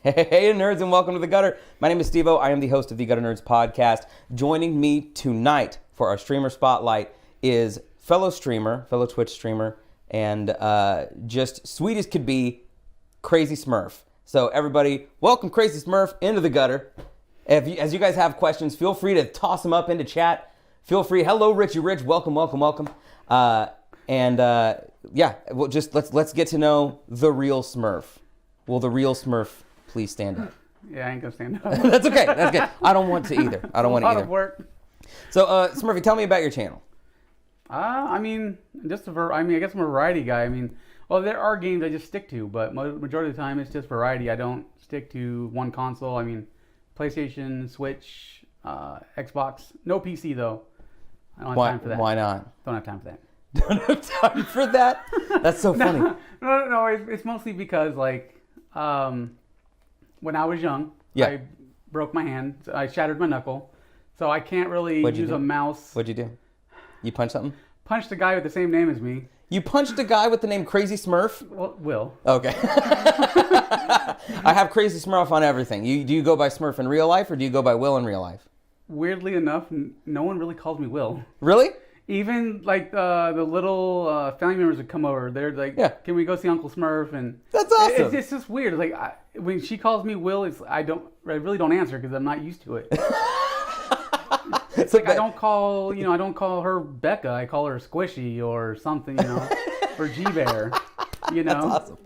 Hey nerds, and welcome to The Gutter. My name is Steve-O. I am the host of the Gutter Nerds podcast. Joining me tonight for our streamer spotlight is fellow Twitch streamer, and just sweet as could be, CrzySmurf. So everybody, welcome CrzySmurf into The Gutter. As you guys have questions, feel free to toss them up into chat. Feel free. Hello, Richie Rich. Welcome. Yeah, well, just let's get to know the real Smurf. Will the real Smurf please stand up? Yeah, I ain't gonna stand up. That's okay. That's good. I don't want to either. A lot of work. So, Smurfy, tell me about your channel. I guess I'm a variety guy. Well, there are games I just stick to, but majority of the time it's just variety. I don't stick to one console. PlayStation, Switch, Xbox. No PC though. I don't have time for that. Why not? Don't have time for that. Don't have time for that? That's so funny. No. It's mostly because when I was young, I broke my hand. I shattered my knuckle, so I can't really use a mouse. What'd you do? You punched something? Punched a guy with the same name as me. You punched a guy with the name CrzySmurf? Well, Will. Okay. I have CrzySmurf on everything. Do you go by Smurf in real life, or do you go by Will in real life? Weirdly enough, no one really calls me Will. Really? Even the little family members that come over, they're like, yeah. Can we go see Uncle Smurf? And that's awesome. It's just weird. It's like when she calls me Will, I really don't answer because I'm not used to it. It's like I don't call her Becca. I call her Squishy or something, or G-Bear. That's awesome.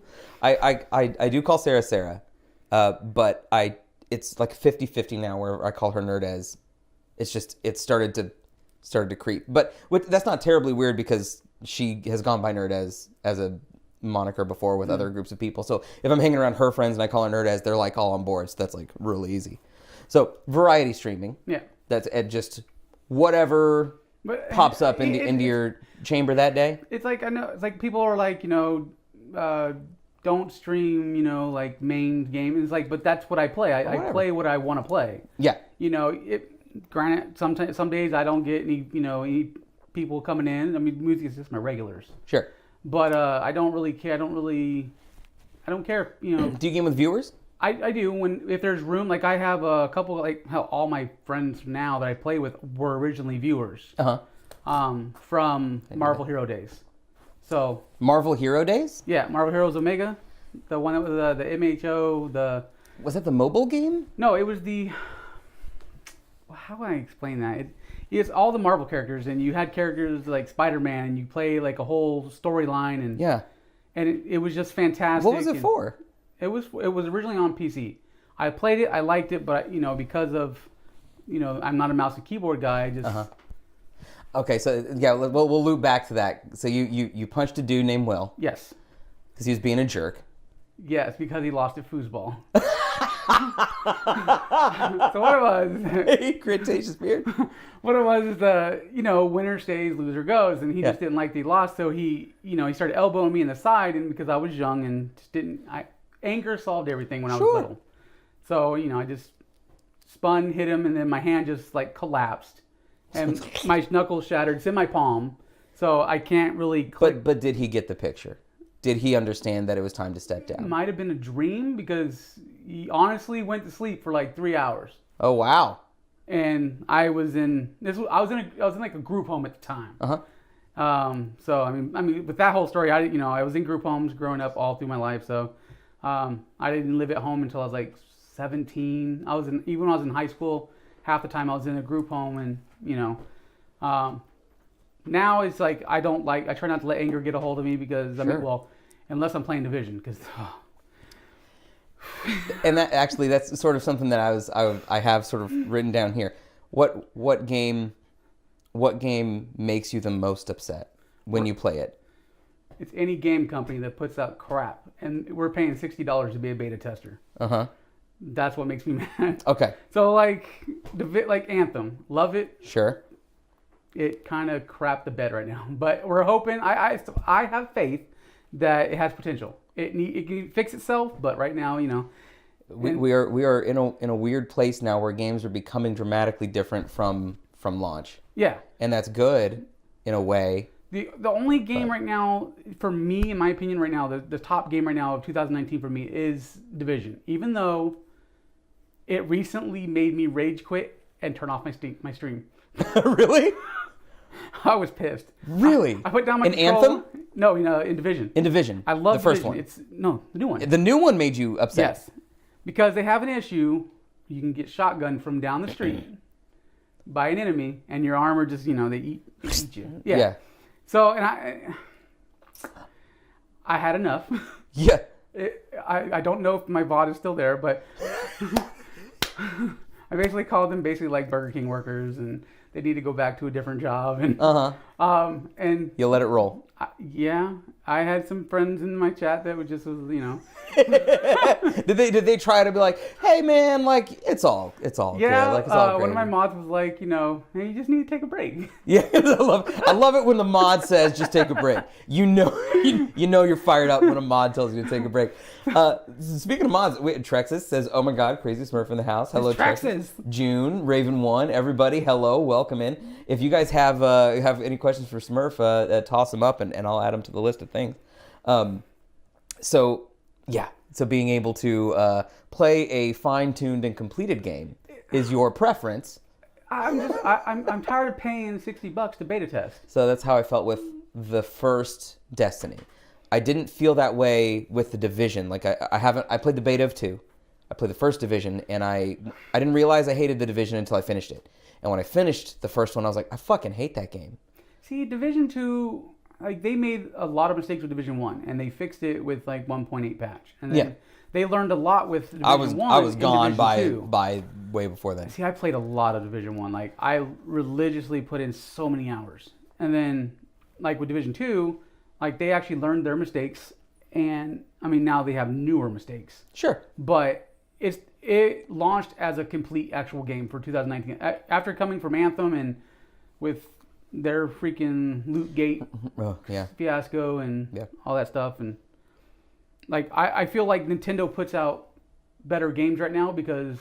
I do call Sarah, but it's like 50-50 now where I call her Nerdez. It's just it started to creep, but that's not terribly weird because she has gone by Nerdez as a moniker before with other groups of people. So if I'm hanging around her friends and I call her Nerdez, they're like all on board. So that's like really easy. So variety streaming. Yeah. That's just whatever pops up into your chamber that day. It's like, I know, it's like people are like, don't stream, like main game. It's like, but that's what I play. I play what I want to play. Yeah. Granted, some days I don't get any people coming in. Music is just my regulars. Sure. But I don't really care. I don't care. Do you game with viewers? I do if there's room. Like I have a couple. Like how all my friends now that I play with were originally viewers. From Marvel Hero days. So Marvel Hero days? Yeah, Marvel Heroes Omega, the one that was the MHO. Was that the mobile game? No, it was the. How can I explain that? It's all the Marvel characters, and you had characters like Spider-Man, and you play like a whole storyline, and it was just fantastic. What was it for? It was originally on PC. I played it, I liked it, but because of I'm not a mouse and keyboard guy. I just Okay, so yeah, we'll loop back to that. So you punched a dude named Will. Yes. Because he was being a jerk. Yes, because he lost at foosball. So what it was... Cretaceous beard. What it was is winner stays, loser goes, and he just didn't like that he lost, so he started elbowing me in the side, and because I was young and just anger solved everything when I was little. So, I just spun, hit him, and then my hand just collapsed. And my knuckles shattered. It's in my palm, so I can't really click. But did he get the picture? Did he understand that it was time to step down? It might have been a dream because he honestly went to sleep for like 3 hours. Oh wow! And I was in like a group home at the time. So with that whole story, I was in group homes growing up all through my life. So I didn't live at home until I was like 17. Even when I was in high school, half the time I was in a group home, and now it's like I try not to let anger get a hold of me because unless I'm playing Division, because. And that's sort of something that I have sort of written down here. What game makes you the most upset when you play it? It's any game company that puts out crap, and we're paying $60 to be a beta tester. That's what makes me mad. Okay. So like Anthem, love it. Sure. It kind of crapped the bed right now, but we're hoping. I have faith that it has potential. It can fix itself, but right now, we are in a weird place now where games are becoming dramatically different from launch. Yeah. And that's good in a way, The only game right now, for me, in my opinion, right now, the top game right now of 2019 for me is Division. Even though it recently made me rage quit and turn off my stream. Really? I was pissed. Really? I put down my in control. Anthem? No, in Division. In Division. I love the first Division. one. It's the new one. The new one made you upset. Yes, because they have an issue. You can get shotgunned from down the street by an enemy, and your armor just they eat you. Yeah. So and I had enough. Yeah. I don't know if my VOD is still there, but I basically called them like Burger King workers, and they need to go back to a different job. And and you'll let it roll. I had some friends in my chat that would just Did they try to be like, hey man, like it's all good. Like, it's all one of my mods was like, hey, you just need to take a break. Yeah, I love it when the mod says just take a break. You know you're fired up when a mod tells you to take a break. Speaking of mods, Trexus says, oh my god, CrzySmurf in the house. Hello, Trexus. June, Raven1, everybody, hello, welcome in. If you guys have any questions for Smurf, toss them up and I'll add them to the list of things. So being able to play a fine-tuned and completed game is your preference. I'm tired of paying $60 to beta test. So that's how I felt with the first Destiny. I didn't feel that way with the Division. Like I played the beta of 2. I played the first Division, and I didn't realize I hated the Division until I finished it. And when I finished the first one, I was like, I fucking hate that game. See, Division 2, like they made a lot of mistakes with Division 1, and they fixed it with like 1.8 patch. And then they learned a lot with Division 1. I was gone Division by way before then. See, I played a lot of Division 1. Like I religiously put in so many hours. And then like with Division 2, like they actually learned their mistakes, and I mean now they have newer mistakes. Sure. But it launched as a complete actual game for 2019. After coming from Anthem and with their freaking loot gate fiasco and all that stuff, and like I feel like Nintendo puts out better games right now because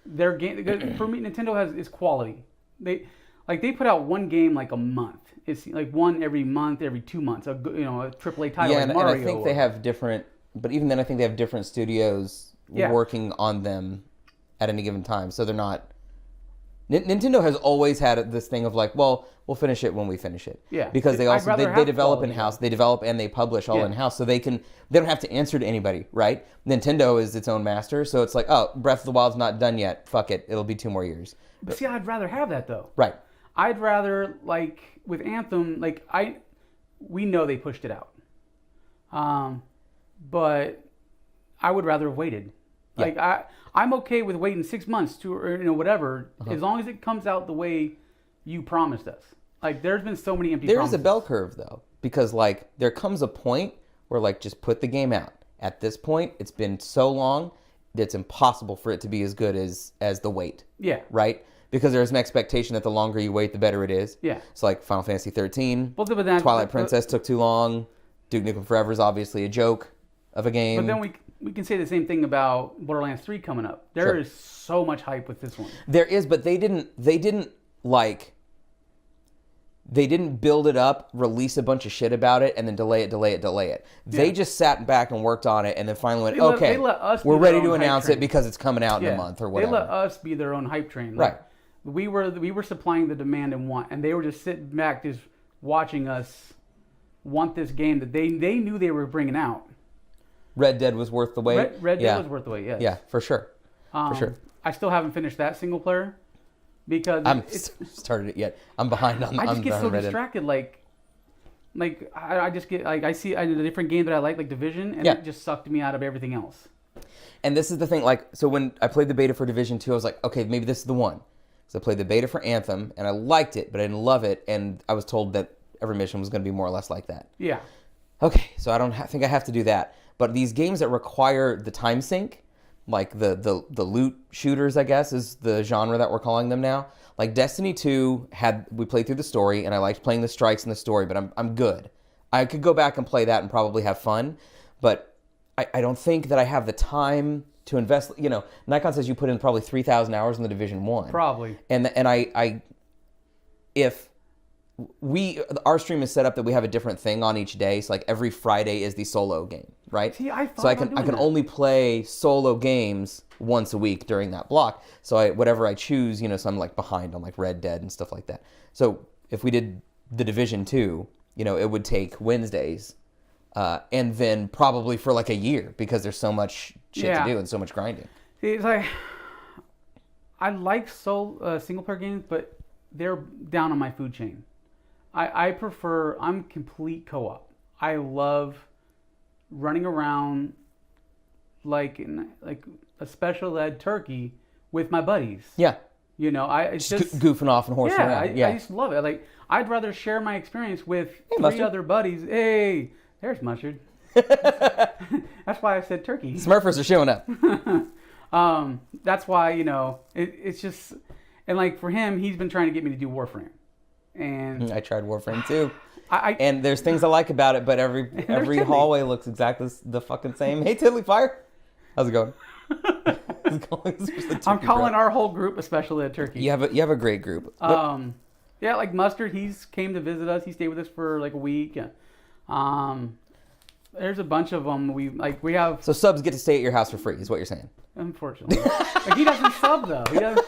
their game for me Nintendo is quality. They put out one game like a month. It's like one every month, every 2 months. A AAA title like Mario. And I think they have different, but even then I think they have different studios working on them at any given time. So they're not. Nintendo has always had this thing of like, well, we'll finish it when we finish it. Yeah. Because they develop in house, they develop and they publish all in house, so they don't have to answer to anybody, right? Nintendo is its own master, so it's like, oh, Breath of the Wild's not done yet. Fuck it, it'll be 2 more years. But see, I'd rather have that though. Right. I'd rather like with Anthem, we know they pushed it out, but I would rather have waited. Yeah. Like I'm okay with waiting 6 months or whatever, as long as it comes out the way you promised us. Like there's been so many empty promises. There is a bell curve though, because like there comes a point where like just put the game out. At this point, it's been so long that it's impossible for it to be as good as the wait. Yeah. Right? Because there's an expectation that the longer you wait, the better it is. Yeah. So like Final Fantasy 13, Twilight Princess took too long. Duke Nukem Forever is obviously a joke of a game. But then we can say the same thing about Borderlands 3 coming up. There is so much hype with this one. There is, but they didn't build it up, release a bunch of shit about it, and then delay it. They just sat back and worked on it, and then finally went, okay, we're ready to announce it because it's coming out in a month or whatever. They let us be their own hype train. Like, right. We were supplying the demand and want, and they were just sitting back just watching us want this game that they knew they were bringing out. Red Dead was worth the wait. Red Dead was worth the wait, yes. Yeah, for sure. For sure. I still haven't finished that single player because I haven't started it yet. I'm behind on. I just get so distracted. I just get I see a different game that I like Division, and it just sucked me out of everything else. And this is the thing. So when I played the beta for Division 2, I was like, okay, maybe this is the one. So I played the beta for Anthem, and I liked it, but I didn't love it, and I was told that every mission was going to be more or less like that. Yeah. Okay, so I don't think I have to do that. But these games that require the time sync, like the loot shooters, I guess, is the genre that we're calling them now. Like Destiny 2 we played through the story, and I liked playing the strikes in the story, but I'm good. I could go back and play that and probably have fun, but I don't think that I have the time to invest. Nikon says you put in probably 3,000 hours in the Division 1. Probably. And if our stream is set up that we have a different thing on each day. So like every Friday is the solo game, right? See, I thought so I about can doing that. only play solo games once a week during that block. So whatever I choose, so I'm like behind on like Red Dead and stuff like that. So if we did the Division 2, it would take Wednesdays, and then probably for like a year because there's so much shit to do and so much grinding. See, it's like I like single player games, but they're down on my food chain. I'm complete co-op. I love running around like a special ed turkey with my buddies. Yeah. It's just goofing off and horsing around. I just love it. Like, I'd rather share my experience with three other buddies. Hey, there's Mustard. That's why I said turkey. Smurfers are showing up. That's why, it's just, and like for him, he's been trying to get me to do Warframe. And I tried Warframe too. And there's things I like about it, but every hallway looks exactly the fucking same. Hey, Tiddly Fire. How's it going? I'm calling our whole group a special ed turkey. You have a great group. Yeah, like Mustard, he's came to visit us. He stayed with us for like a week. There's a bunch of them. We have. So subs get to stay at your house for free, is what you're saying? Unfortunately, like, he doesn't sub though. He doesn't.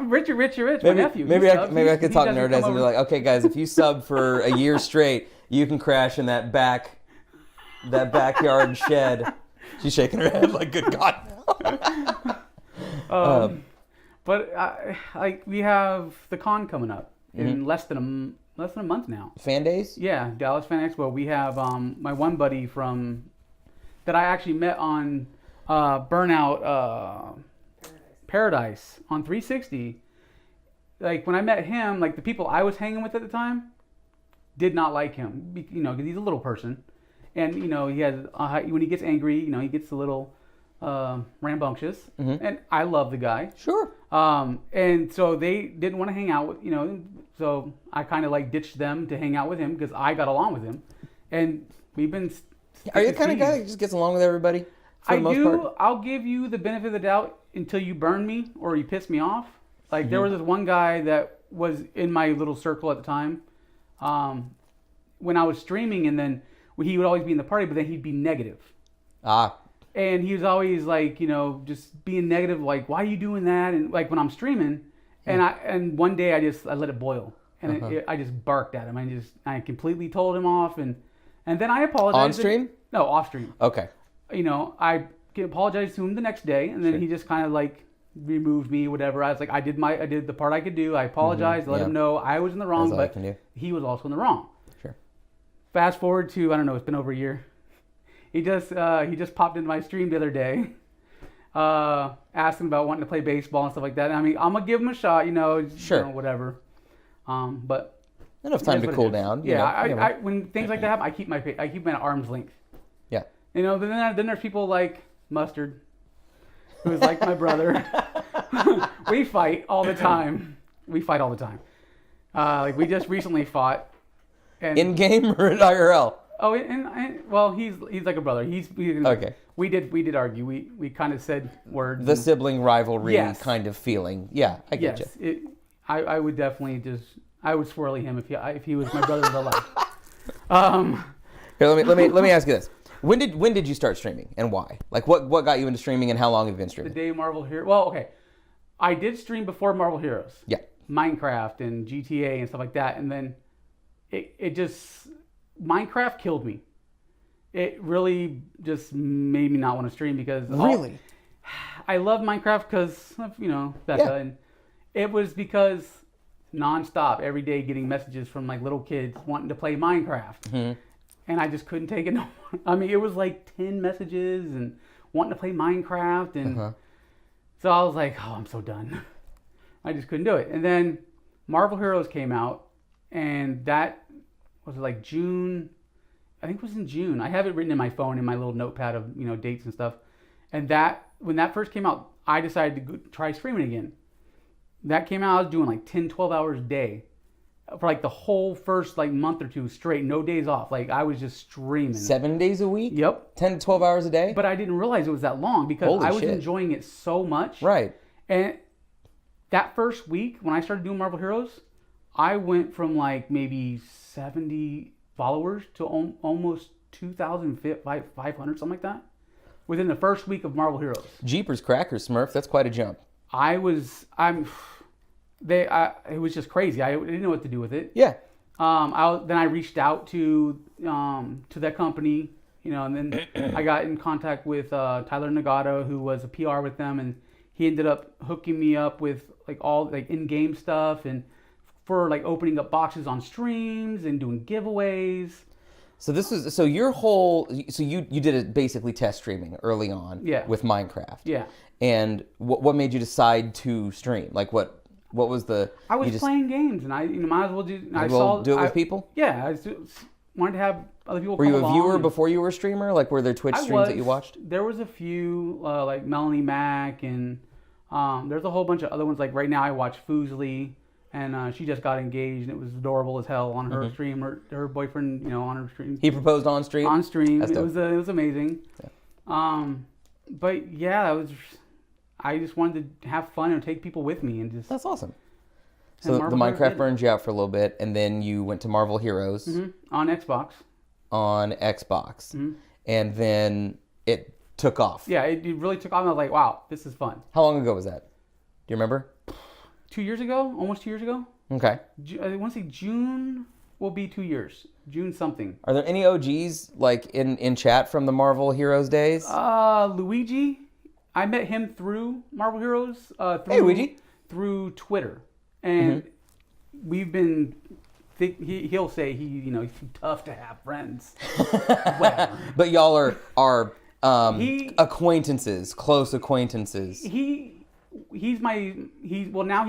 Rich, my nephew. Maybe I could talk Nerdez and be like, okay, guys, if you sub for a year straight, you can crash in that backyard shed. She's shaking her head like, good God. But we have the con coming up in less than a month now. Fan days? Yeah, Dallas Fan Expo. We have my one buddy that I actually met on Burnout Paradise on 360. Like when I met him, like the people I was hanging with at the time did not like him, because he's a little person, and he has when he gets angry, he gets a little rambunctious, and I love the guy. Sure. And so they didn't want to hang out with, so I kind of like ditched them to hang out with him because I got along with him, and we've been. Are you the kind of guy that just gets along with everybody? For the most part? I'll give you the benefit of the doubt until you burn me or you piss me off. Like there was this one guy that was in my little circle at the time, when I was streaming, and then he would always be in the party, but then he'd be negative. And he was always like, just being negative, like, why are you doing that? And like when I'm streaming, and one day I let it boil, and I just barked at him. I completely told him off, and then I apologized. On stream? No, off stream. Okay. I apologized to him the next day, and then he just kind of like removed me, whatever. I was like, I did the part I could do. I apologized, let him know I was in the wrong, but he was also in the wrong. Sure. Fast forward to, I don't know, it's been over a year. He just popped into my stream the other day, asking about wanting to play baseball and stuff like that. And I mean, I'm gonna give him a shot, sure, whatever. But enough time to cool down. Yeah, I when things like that happen, I keep my at arm's length. Yeah. Then there's people like Mustard, who's like my brother. We fight all the time. Like we just recently fought. And, in game or in IRL? Oh, well, he's like a brother. He's okay. We did argue. We kind of said words. The sibling rivalry kind of feeling. Yeah, I get you. I would definitely I would swirly him if he was my brother in real life. Here, let me ask you this. When did you start streaming and why? Like what got you into streaming and how long have you been streaming? The day Marvel Heroes. Well, okay. I did stream before Marvel Heroes. Yeah. Minecraft and GTA and stuff like that, and then it just Minecraft killed me. It really just made me not want to stream because really, I love Minecraft because of Becca, and it was because nonstop every day getting messages from like little kids wanting to play Minecraft, and I just couldn't take it no more. I mean, it was like 10 messages and wanting to play Minecraft, and so I was like, oh, I'm so done. I just couldn't do it. And then Marvel Heroes came out, and that was like June. I think it was in June. I have it written in my phone in my little notepad of dates and stuff. And when that first came out, I decided to try streaming again. That came out, I was doing like 10, 12 hours a day for like the whole first like month or two straight, no days off. Like I was just streaming. 7 days a week? Yep. 10 to 12 hours a day? But I didn't realize it was that long because I was enjoying it so much. Right. And that first week when I started doing Marvel Heroes, I went from like maybe 70 followers to almost 2,500, something like that, within the first week of Marvel Heroes. Jeepers crackers, Smurf. That's quite a jump. It was just crazy. I didn't know what to do with it. Yeah. Then I reached out to that company, and then I got in contact with Tyler Nagata, who was a PR with them, and he ended up hooking me up with like all like in-game stuff and for like opening up boxes on streams and doing giveaways. So you did it basically test streaming early on with Minecraft. Yeah. And what made you decide to stream? Like what was the? I was playing games, and I might as well do. Do it with people. Yeah, I wanted to have other people. Were you a viewer before you were a streamer? Like, were there Twitch streams that you watched? There was a few, like Melanie Mac, and there's a whole bunch of other ones. Like right now, I watch Foozly, and she just got engaged, and it was adorable as hell on her stream. Her boyfriend, on her stream. He proposed on stream. On stream, That's dope. It was amazing. Yeah. But yeah, I just wanted to have fun and take people with me, and just. That's awesome. So the Minecraft burned you out for a little bit, and then you went to Marvel Heroes on Xbox. And then it took off. Yeah, it really took off. And I was like, wow, this is fun. How long ago was that? Do you remember? 2 years ago, almost 2 years ago. Okay. I want to say June will be 2 years. June something. Are there any OGs like in chat from the Marvel Heroes days? Luigi. I met him through Marvel Heroes. Hey, Luigi. Through Twitter, and we've been. He'll say he's too tough to have friends. But y'all are acquaintances, close acquaintances. Now he's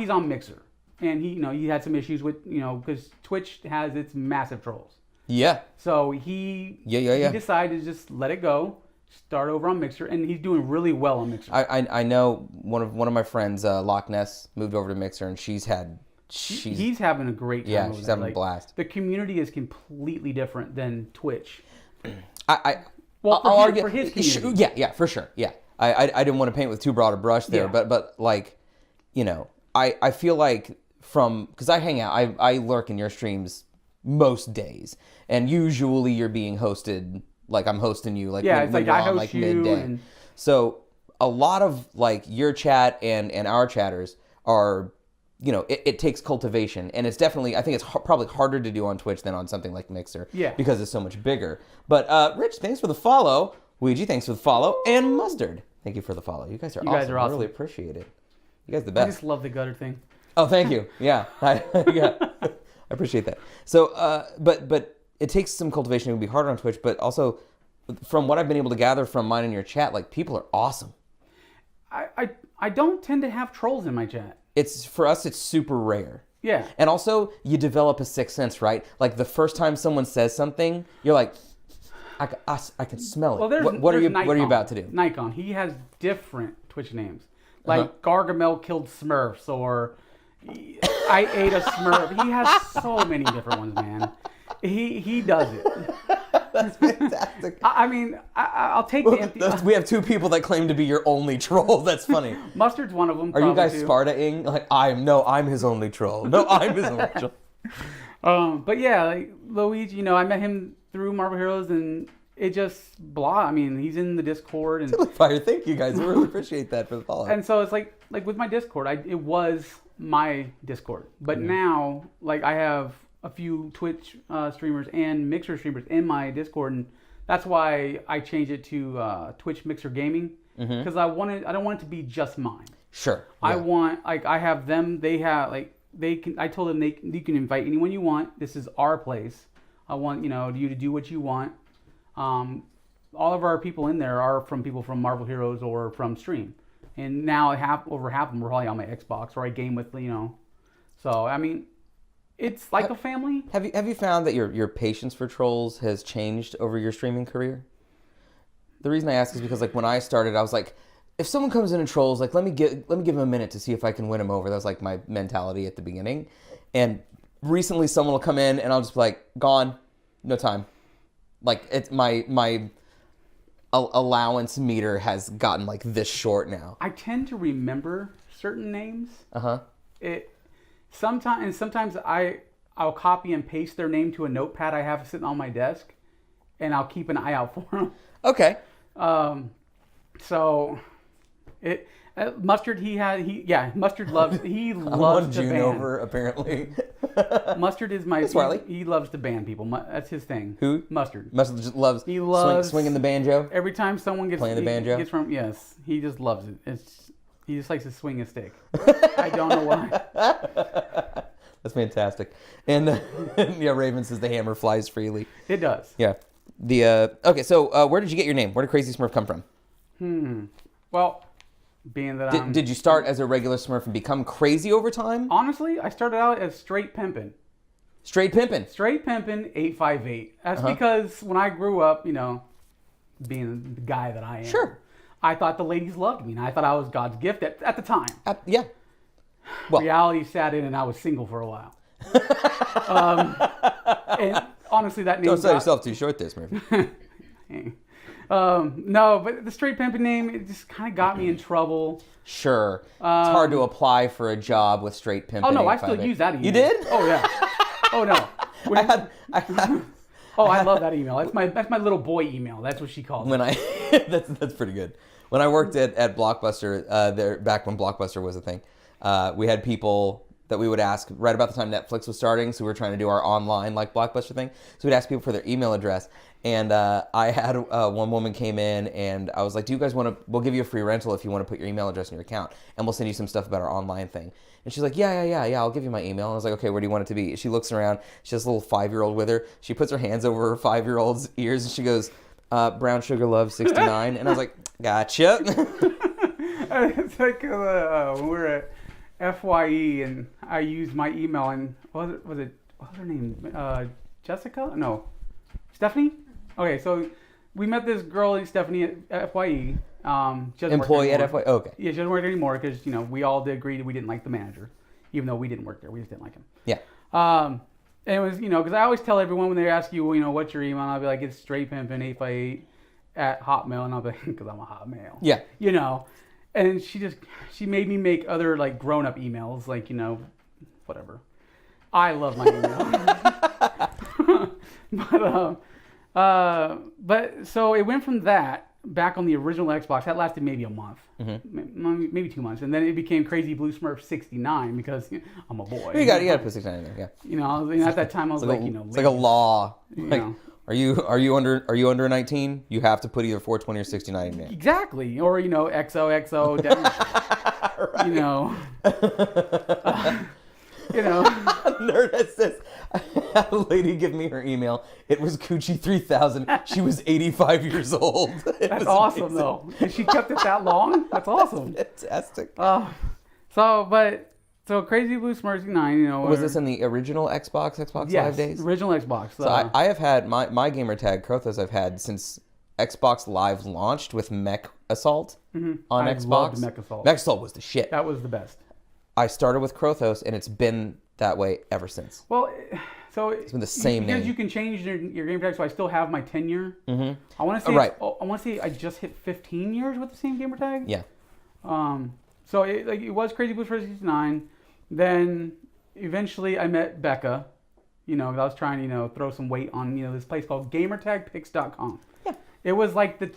on Mixer, and he had some issues with because Twitch has its massive trolls. Yeah. So he decided to just let it go, start over on Mixer, and he's doing really well on Mixer. I know one of my friends, Loch Ness, moved over to Mixer, and he's having a great time. Yeah, she's having a blast. The community is completely different than Twitch. I'll argue for his community. Yeah, for sure. Yeah, I didn't want to paint with too broad a brush there, but like, I feel like because I hang out, I lurk in your streams most days, and usually you're being hosted. Like I'm hosting you, like it's like I host like you midday. So a lot of like your chat and our chatters are. It takes cultivation, and it's definitely, I think it's probably harder to do on Twitch than on something like Mixer, because it's so much bigger. But Rich, thanks for the follow. Ouija, thanks for the follow. And Mustard, thank you for the follow. You guys are awesome. I really appreciate it. You guys are the best. I just love the gutter thing. Oh, thank you. Yeah, I appreciate that. So, but it takes some cultivation. It would be harder on Twitch, but also from what I've been able to gather from mine and your chat, like people are awesome. I don't tend to have trolls in my chat. For us, it's super rare. Yeah. And also, you develop a sixth sense, right? Like the first time someone says something, you're like, I can smell it. Well, what are you about to do? Nikon. He has different Twitch names, like Gargamel killed Smurfs, or I ate a Smurf. He has so many different ones, man. He does it. That's fantastic. I mean, I'll take the empty. We have two people that claim to be your only troll. That's funny. Mustard's one of them. Are you guys Sparta-ing? Like, I'm his only troll. No, I'm his only troll. But yeah, like Luigi, I met him through Marvel Heroes, and it just I mean, he's in the Discord, and fire. Thank you guys. I really appreciate that for the follow. And so it's like with my Discord, it was my Discord, but now like I have a few Twitch streamers and Mixer streamers in my Discord, and that's why I changed it to Twitch Mixer Gaming, because I don't want it to be just mine. Sure. Yeah. I want I have them. They have I told them you can invite anyone you want. This is our place. I want you to do what you want. All of our people in there are people from Marvel Heroes or from stream, and now over half of them are probably on my Xbox, or I game with So I mean. It's like a family. Have you found that your patience for trolls has changed over your streaming career? The reason I ask is because like when I started, I was like, if someone comes in and trolls, like let me give him a minute to see if I can win him over. That was like my mentality at the beginning. And recently, someone will come in and I'll just be like, gone, no time. Like it's my allowance meter has gotten like this short now. I tend to remember certain names. it sometimes I'll copy and paste their name to a notepad I have sitting on my desk, and I'll keep an eye out for them. Okay. So it Mustard Mustard loves loves to June ban. Over apparently. Mustard is he loves to ban people. That's his thing. Who? Mustard. Mustard just loves swinging the banjo. Every time someone gets playing the banjo. Yes, he just loves it. He just likes to swing a stick. I don't know why. That's fantastic. And yeah, Raven says the hammer flies freely. It does. Yeah. Okay, so where did you get your name? Where did Crazy Smurf come from? Well, being that did you start as a regular Smurf and become crazy over time? Honestly, I started out as straight pimpin'. Straight pimpin'? Straight pimpin' 858. That's because when I grew up, being the guy that I am, sure, I thought the ladies loved me, and I thought I was God's gift at the time. Yeah. Well, reality sat in, and I was single for a while. And honestly, that name... Don't sell yourself too short there, Smurf. No, but the straight pimpin' name, it just kind of got me in trouble. Sure. It's hard to apply for a job with straight pimpin'. Oh, no, I still use that email. You did? Oh, yeah. Oh, no. I love that email. That's my little boy email. That's what she calls it. That's pretty good. When I worked at Blockbuster, back when Blockbuster was a thing, we had people that we would ask right about the time Netflix was starting, so we were trying to do our online like Blockbuster thing. So we'd ask people for their email address, and I had one woman came in, and I was like, "Do you guys want to? We'll give you a free rental if you want to put your email address in your account, and we'll send you some stuff about our online thing." And she's like, yeah, I'll give you my email. And I was like, okay, where do you want it to be? She looks around. She has a little 5-year-old with her. She puts her hands over her 5-year-old's ears, and she goes, Brown Sugar Love 69. And I was like, gotcha. It's like when we were at FYE, and I used my email, and what was her name? Jessica? No. Stephanie? Okay, so we met this girl named Stephanie at FYE. Employee at FYE. Okay. Yeah, she doesn't work there anymore because we all did agree that we didn't like the manager, even though we didn't work there. We just didn't like him. Yeah. And it was because I always tell everyone when they ask you what's your email, I'll be like, it's straightpimpin858 at Hotmail, and I'll be like, because I'm a Hotmail. Yeah. And she made me make other like grown up emails, like whatever. I love my email. But so it went from that back on the original Xbox. That lasted maybe a month, maybe 2 months, and then it became Crazy Blue Smurf 69 because I'm a boy. You got to put 69 in there, yeah. At that time I was it's like a law. Are you under 19? You have to put either 420 or 69 in there. Exactly, or XOXO. Right. Nerd says, I had a lady give me her email. It was Coochie 3000. She was 85 years old. That's awesome, amazing. Though. And she kept it that long? That's awesome. Fantastic. So Crazy Blue Smurf 9, Was this in the original Xbox Live days? Original Xbox. So I have had my gamer tag, Krothos, I've had since Xbox Live launched with Mech Assault on Xbox. Loved Mech Assault. Mech Assault was the shit. That was the best. I started with Krothos, and it's been that way ever since. Well, so it's been the same name. Because you can change your game tag, so I still have my 10-year. Mm-hmm. I want to say I just hit 15 years with the same gamer tag. Yeah. So it was Crazy Blue Smurf 69. Then eventually I met Becca. I was trying to throw some weight on this place called GamerTagPix.com. Yeah. It was like Tinder.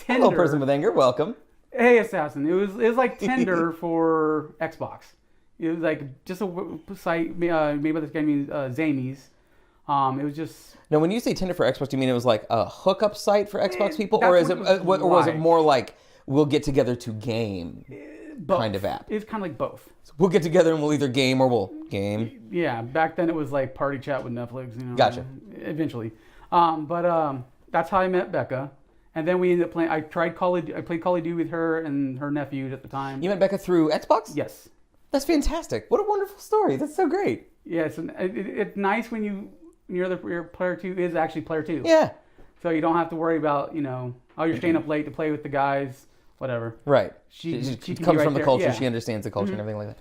Hello, person with anger. Welcome. Hey, Assassin. It was like Tinder for Xbox. It was like just a site made by this guy named Zamies. It was just... Now, when you say Tinder for Xbox, do you mean it was like a hookup site for Xbox people? Or was it more like we'll get together to game kind of app? It's kind of like both. So we'll get together and we'll either game or we'll game. Yeah, back then it was like party chat with Netflix. Gotcha. Eventually. That's how I met Becca. And then we ended up playing... I played Call of Duty with her and her nephews at the time. You met Becca through Xbox? Yes. That's fantastic. What a wonderful story. That's so great. Yeah, it's nice when your player 2 is actually player 2. Yeah. So you don't have to worry about, you're staying up late to play with the guys, whatever. Right. She comes from the culture. Yeah. She understands the culture and everything like that.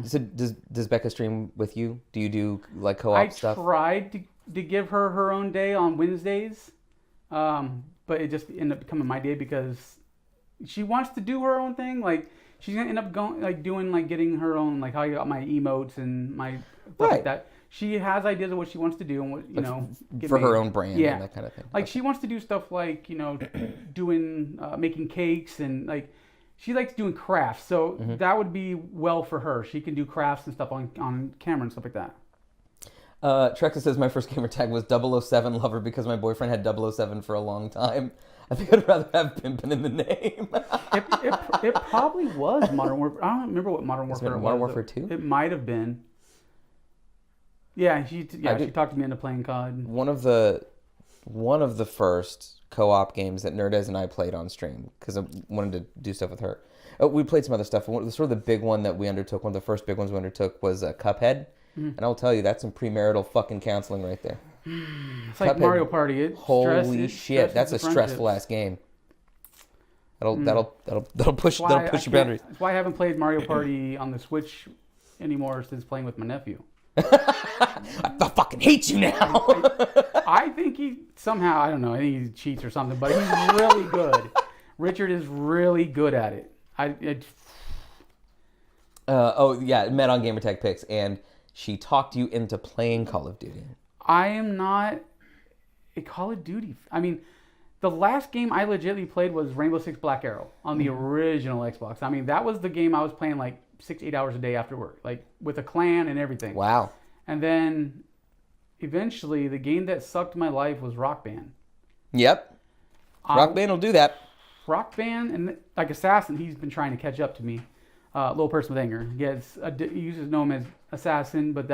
So does Becca stream with you? Do you do like co-op stuff? I tried to give her her own day on Wednesdays, but it just ended up becoming my day because she wants to do her own thing. Like, she's gonna end up getting her own, like how I got my emotes and my stuff like that. She has ideas of what she wants to do and what for her own brand and that kind of thing. Like she wants to do stuff like doing making cakes and like she likes doing crafts. So that would be well for her. She can do crafts and stuff on camera and stuff like that. Trexa says my first gamer tag was 007 Lover because my boyfriend had 007 for a long time. I think I'd rather have Pimpin' in the name. it probably was Modern Warfare. I don't remember what Modern Warfare was. Modern Warfare 2? It might have been. Yeah, she talked me into playing COD. One of the first co-op games that Nerdez and I played on stream because I wanted to do stuff with her. We played some other stuff. Sort of the big one that we undertook, one of the first big ones we undertook was Cuphead. And I'll tell you, that's some premarital fucking counseling right there. It's like Cuphead, Mario Party. Holy shit, that's a stressful ass game. That'll push your boundaries. That's why I haven't played Mario Party on the Switch anymore since playing with my nephew. I fucking hate you now. I think he somehow, I don't know, I think he cheats or something, but he's really good. Richard is really good at it. Met on Gamertag Picks, and she talked you into playing Call of Duty. I am not a Call of Duty. I mean, the last game I legitimately played was Rainbow Six Black Arrow on the original Xbox. I mean, that was the game I was playing like 6-8 hours a day after work, like with a clan and everything. Wow. And then eventually the game that sucked my life was Rock Band. Yep. Rock Band will do that. Rock Band and like Assassin, he's been trying to catch up to me. Little Person with Anger. He uses him as Assassin, but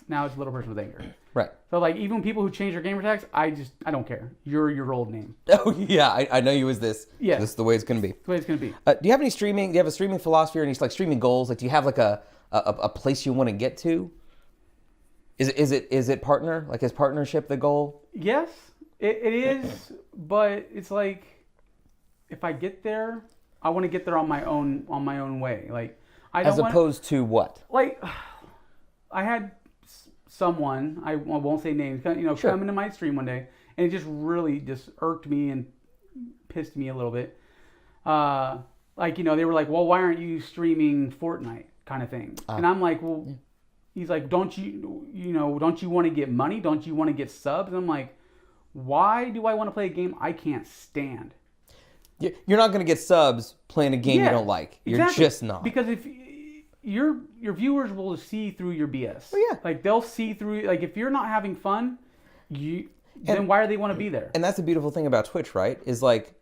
now it's Little Person with Anger. Right. So like even people who change their gamer tags, I don't care. You're your old name. Oh yeah, I know you as this. Yeah. This is the way it's gonna be. The way it's gonna be. Do you have any streaming? Do you have a streaming philosophy or any like streaming goals? Like, do you have like a place you want to get to? Is it partner? Like, is partnership the goal? Yes, it is. But it's like, if I get there, I want to get there on my own way. Like, as opposed to what? Like, I had someone, I won't say names, come into my stream one day, and it just really irked me and pissed me a little bit. Like, they were like, well, why aren't you streaming Fortnite kind of thing? And I'm like, well, he's like, don't you want to get money? Don't you want to get subs? And I'm like, why do I want to play a game I can't stand? You're not going to get subs playing a game you don't like. You're just not. Because if your viewers will see through your BS. Oh, yeah. Like, they'll see through, like, if you're not having fun, then why do they want to be there? And that's the beautiful thing about Twitch, right? Is like,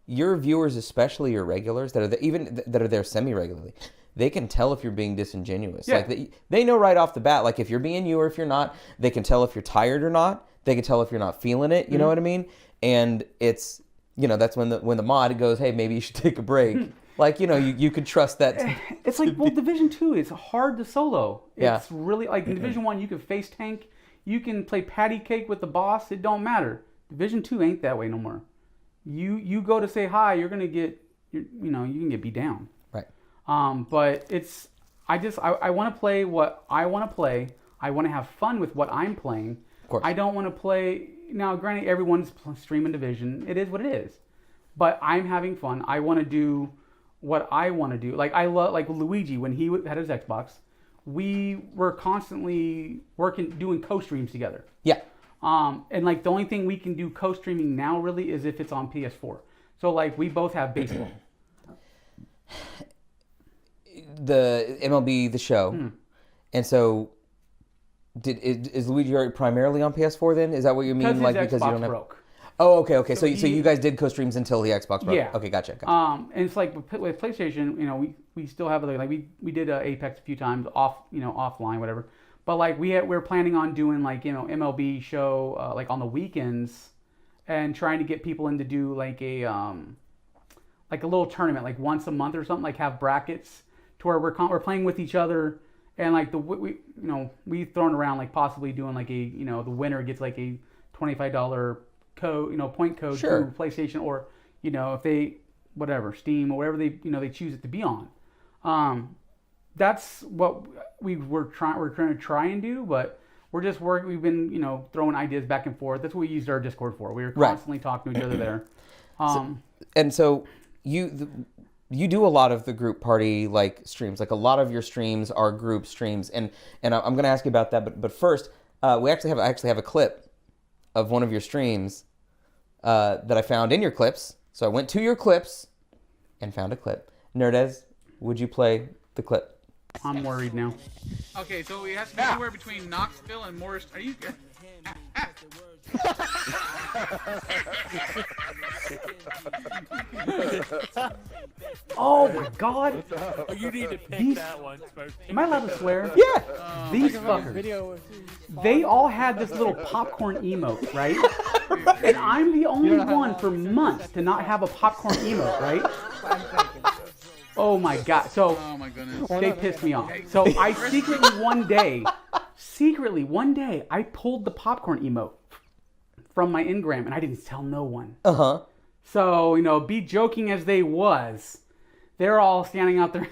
your viewers, especially your regulars that are there semi-regularly, they can tell if you're being disingenuous. Yeah. Like, they know right off the bat, like, if you're being you or if you're not. They can tell if you're tired or not. They can tell if you're not feeling it. You know what I mean? And it's, that's when the mod goes, hey, maybe you should take a break. Like, you could trust that. It's like, well, Division 2 is hard to solo. Yeah. It's really, like, in Division 1, you can face tank. You can play patty cake with the boss. It don't matter. Division 2 ain't that way no more. You go to say hi, you're going to get, you can get beat down. Right. But it's, I want to play what I want to play. I want to have fun with what I'm playing. Of course. I don't want to play, now granted, everyone's streaming Division. It is what it is. But I'm having fun. I want to do what I want to do. Like, I love, like Luigi, when he had his Xbox, we were constantly doing co-streams together. Yeah. And like, the only thing we can do co-streaming now really is if it's on PS4. So like, we both have baseball. The MLB, the show. And so, is Luigi primarily on PS4 then? Is that what you mean? Like, because Xbox you don't have... broke. Oh, okay. So you guys did co-streams until the Xbox broke. Yeah. Okay, gotcha. And it's like with PlayStation, we still have like we did Apex a few times offline, whatever. But like we're planning on doing like MLB show like on the weekends, and trying to get people in to do like a little tournament like once a month or something, like have brackets to where we're playing with each other, and like we've thrown around like possibly doing like a the winner gets like a $25 code, point code to PlayStation, or if they Steam or whatever they choose it to be on. That's what we're trying to try and do, but we're just working. We've been throwing ideas back and forth. That's what we used our Discord for. We were constantly talking to each other there. So you do a lot of the group party like streams. Like a lot of your streams are group streams, and I'm going to ask you about that. But first, I actually have a clip of one of your streams that I found in your clips. So I went to your clips and found a clip. Nerdez, would you play the clip? I'm worried now. Okay, so it has to be somewhere between Knoxville and Morris. Are you? Oh my God! Oh, you need to pick that one. Am I allowed to swear? Yeah. These fuckers. They all had this little popcorn emote, right? And I'm the only one for months to not have a popcorn emote, right? Oh my God! So they pissed me off. So I secretly one day, I pulled the popcorn emote from my Ingram, and I didn't tell no one. So be joking as they was, they're all standing out there,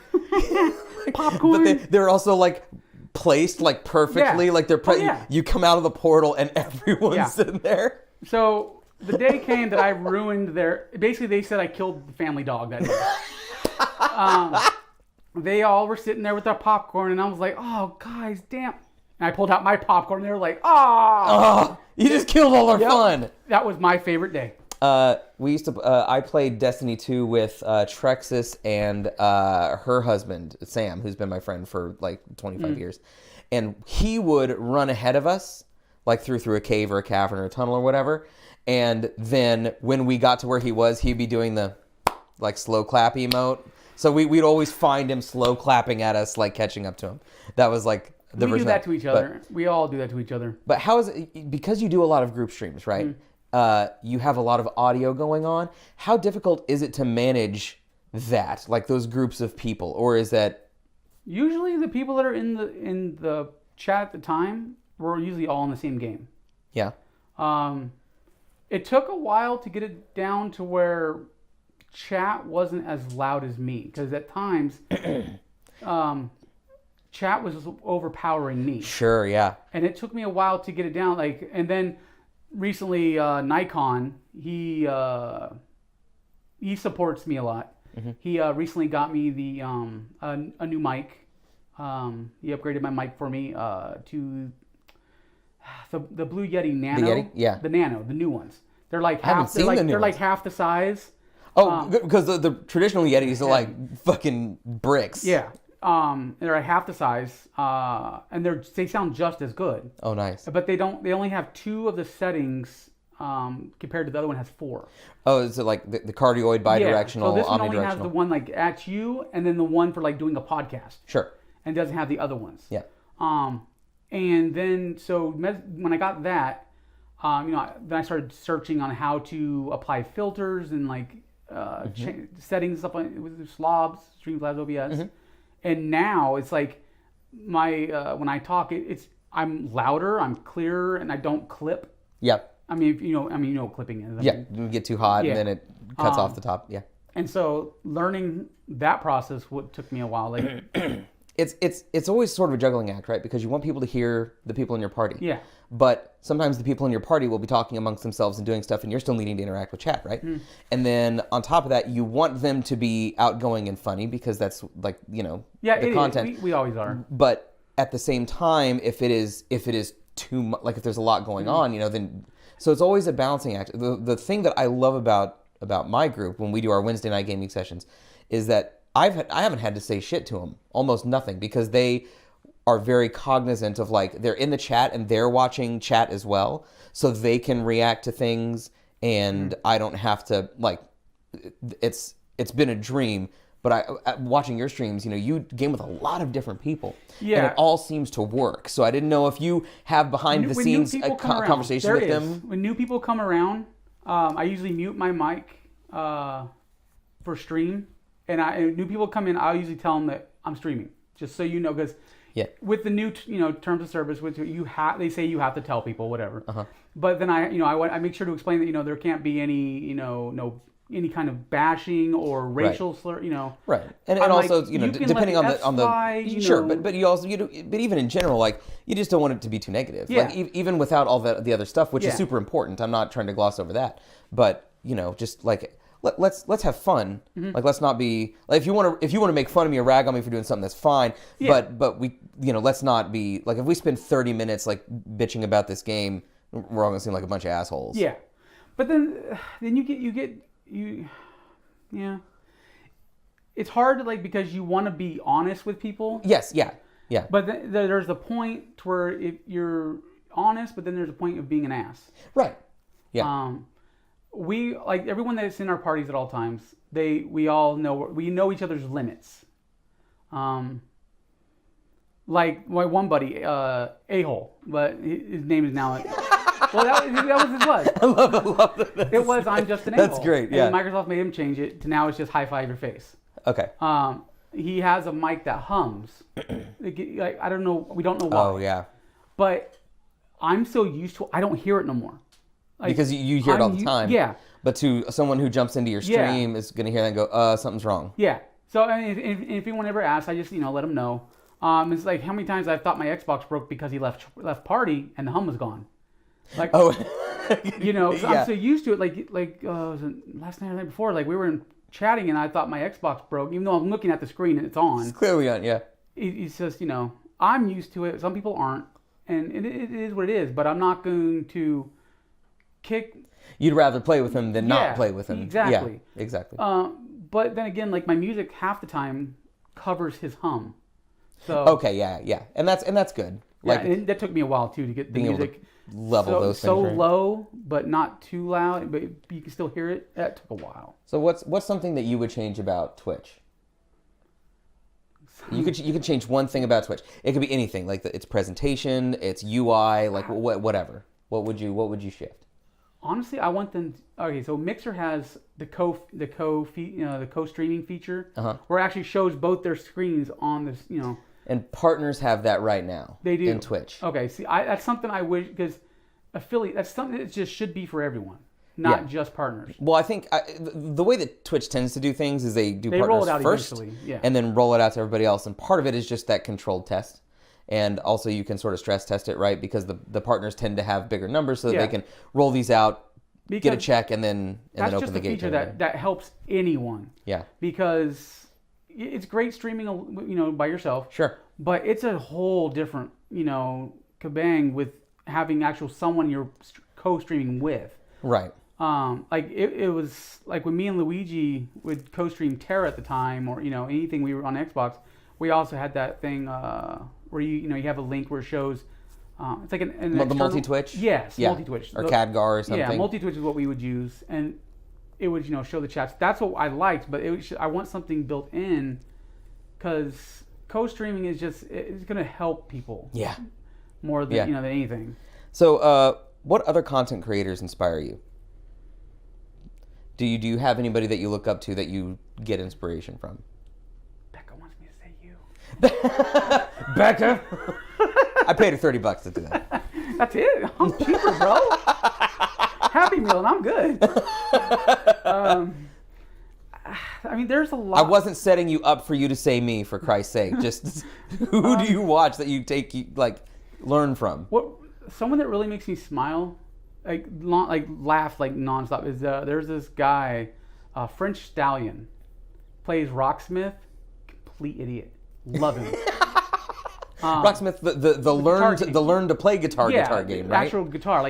popcorn. But they're also like placed like perfectly, Yeah. like they're. You come out of the portal and everyone's sitting there. So the day came that I ruined their. Basically, they said I killed the family dog that day. They all were sitting there with their popcorn, and I was like, "Oh, guys, damn!" And I pulled out my popcorn, and they were like, "Oh, you just killed all our fun." That was my favorite day. We used to. I played Destiny 2 with Trexis and her husband Sam, who's been my friend for like 25 years, and he would run ahead of us, like through a cave or a cavern or a tunnel or whatever. And then when we got to where he was, he'd be doing the like slow clap emote. So we'd always find him slow clapping at us, like catching up to him. That was like the version. We do that to each other. We all do that to each other. But how is it, because you do a lot of group streams, right? You have a lot of audio going on. How difficult is it to manage that, like those groups of people, or is that usually the people that are in the chat at the time were usually all in the same game? Yeah. It took a while to get it down to where chat wasn't as loud as me, because at times chat was overpowering me. Sure, yeah. And it took me a while to get it down. And then recently, Nikon, he supports me a lot. He recently got me the a new mic. He upgraded my mic for me to the Blue Yeti Nano. The Yeti? Yeah. The Nano, the new ones. They're like I haven't half. seen the new They're like ones. half the size. Oh, because the traditional Yetis are like fucking bricks. Yeah. They're like half the size, and they sound just as good. Oh, nice. But they only have 2 of the settings, compared to the other one has 4. Oh, is it like the cardioid bidirectional, So this one omnidirectional? only has the one like at you, and then the one for like doing a podcast. Sure. And doesn't have the other ones. Yeah. And then so when I got that, then I started searching on how to apply filters and like settings and stuff like with slobs, Streamlabs OBS. And now it's like when I talk, I'm louder, I'm clearer, and I don't clip. Yep. I mean, you know what clipping is. Yeah, you get too hot and then it cuts off the top. Yeah. And so learning that process took me a while. Like, it's always sort of a juggling act, right? Because you want people to hear the people in your party. Yeah. But sometimes the people in your party will be talking amongst themselves and doing stuff, and you're still needing to interact with chat, right? And then on top of that, you want them to be outgoing and funny because that's like the content. We always are. But at the same time, if it is too much, like if there's a lot going on, then so it's always a balancing act. The thing that I love about my group when we do our Wednesday night gaming sessions is that I haven't had to say shit to them, almost nothing, because they are very cognizant of like they're in the chat and they're watching chat as well, so they can react to things, and I don't have to like. It's been a dream, but watching your streams, you game with a lot of different people, and it all seems to work. So I didn't know if you have behind the scenes conversation with them. When new people come around, I usually mute my mic for stream, and new people come in, I'll usually tell them that I'm streaming, just so you know, because. Yeah. With the new, terms of service, which they say you have to tell people whatever. But then I make sure to explain that there can't be any any kind of bashing or racial slur. Right. And also depending on the fly, sure, but you also but even in general, like you just don't want it to be too negative. Yeah. Like even without all the other stuff, which is super important. I'm not trying to gloss over that, but just like let's have fun. Mm-hmm. Like, let's not be like, if you want to make fun of me or rag on me for doing something, that's fine. Yeah. But we, let's not be like, if we spend 30 minutes like bitching about this game, we're all gonna seem like a bunch of assholes. Yeah, but then yeah. It's hard to like, because you want to be honest with people. Yes. Yeah. Yeah. But there's a point to where if you're honest, but then there's a point of being an ass. Right. Yeah. We, like, everyone that's in our parties at all times, we all know each other's limits. Like my one buddy, A-hole, but his name is now. Well, that was his. I love that. It was, I'm just an A-hole. That's great. Yeah. And Microsoft made him change it to now it's just high five your face. Okay. He has a mic that hums. Like, I don't know. We don't know why. Oh yeah. But I'm so used to it, I don't hear it no more. Like, Because you hear it all the time. Yeah. But to someone who jumps into your stream is going to hear that and go, something's wrong. Yeah. So I mean, if anyone ever asks, I just let them know. It's like how many times I've thought my Xbox broke because he left party and the hum was gone. Like, Oh. yeah. Yeah. I'm so used to it. Like was it last night or the night before? Like we were chatting and I thought my Xbox broke, even though I'm looking at the screen and it's on. It's clearly on. Yeah. It's just I'm used to it. Some people aren't, and it is what it is. But I'm not going to kick. You'd rather play with him than not play with him. Exactly. Yeah, exactly. But then again, like my music half the time covers his hum. So Okay, yeah, and that's good. Like, and that took me a while too to get the being able music to level those so things. Right? low, but not too loud, but you can still hear it. That took a while. So what's something that you would change about Twitch? You could change one thing about Twitch. It could be anything, like its presentation, its UI, like whatever. What would you shift? Honestly, I want them. Okay, so Mixer has the co-streaming feature, where it actually shows both their screens on this. And partners have that right now. They do in Twitch. Okay, see, that's something I wish, because affiliate. That's something that just should be for everyone, not just partners. Well, I think the way that Twitch tends to do things is they partners roll it out first, eventually, and then roll it out to everybody else. And part of it is just that controlled test. And also you can sort of stress test it, right? Because the partners tend to have bigger numbers, so that they can roll these out, get a check, and then open the gate. That's just a feature that helps anyone. Yeah. Because it's great streaming, by yourself. Sure. But it's a whole different, kabang with having actual someone you're co-streaming with. Right. Like it was like when me and Luigi would co-stream Terra at the time, or anything we were on Xbox. We also had that thing where you have a link where it shows. It's like the multi-Twitch? Yes, yeah. multi-Twitch. Or CADGAR or something. Yeah, multi-Twitch is what we would use. And it would, show the chats. That's what I liked, but I want something built in, because co-streaming is it's going to help people. Yeah. More than, than anything. So what other content creators inspire you? Do you have anybody that you look up to that you get inspiration from? Becca wants me to say you. Becca? I paid her $30 to do that. That's it. I'm cheaper, bro. Happy Meal, and I'm good. I mean, there's a lot. I wasn't setting you up for you to say me, for Christ's sake. Just who do you watch that you learn from? Someone that really makes me smile, laugh nonstop is there's this guy, French Stallion, plays Rocksmith, complete idiot. Love him. Rocksmith, the learn to play guitar game, right? Actual guitar.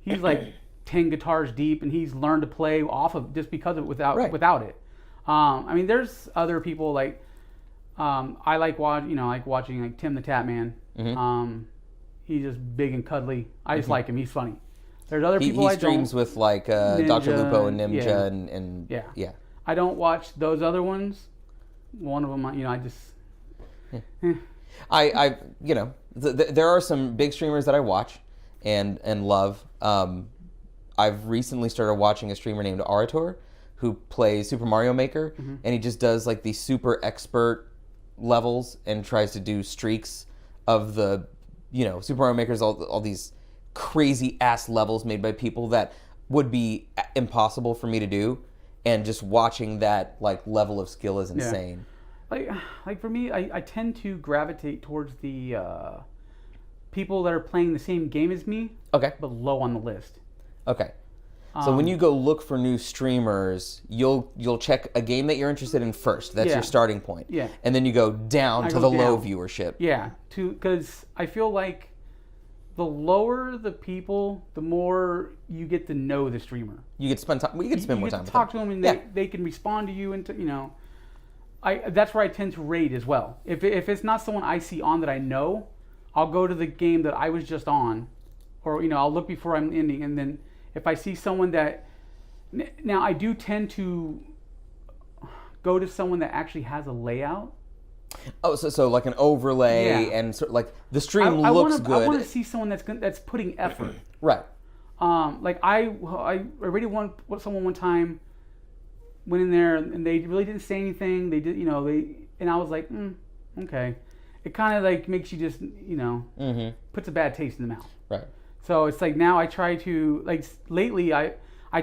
He's like 10 guitars deep, and he's learned to play off of just because of it without it. I mean, there's other people like I like watching like Tim the Tatman. Mm-hmm. He's just big and cuddly. I just like him. He's funny. There's other people he I streams don't. with like Dr. Lupo and Ninja and yeah. I don't watch those other ones. One of them, I just. There are some big streamers that I watch and love. I've recently started watching a streamer named Arator who plays Super Mario Maker, and he just does like these super expert levels and tries to do streaks of the, Super Mario Maker's all these crazy ass levels made by people that would be impossible for me to do, and just watching that level of skill is insane. Like for me, I tend to gravitate towards the people that are playing the same game as me, Okay. but low on the list. Okay. So when you go look for new streamers, you'll check a game that you're interested in first. That's Yeah. your starting point. Yeah. And then you go down I to go the low down. viewership. Yeah, because I feel like the lower the people, the more you get to know the streamer. You get to spend time. You get to spend more time to with talk them. to them, and Yeah. they can respond to you, and that's where I tend to rate as well. If it's not someone I see on that I know, I'll go to the game that I was just on, or I'll look before I'm ending, and then if I see someone that now I do tend to go to someone that actually has a layout. Oh, so like an overlay Yeah. and sort of like the stream I looks wanna, good. I want to see someone that's putting effort. Right. Like I already someone one time went in there and they really didn't say anything. They did, and I was like, okay. It kind of like makes you just, puts a bad taste in the mouth. Right. So it's like now I try to lately I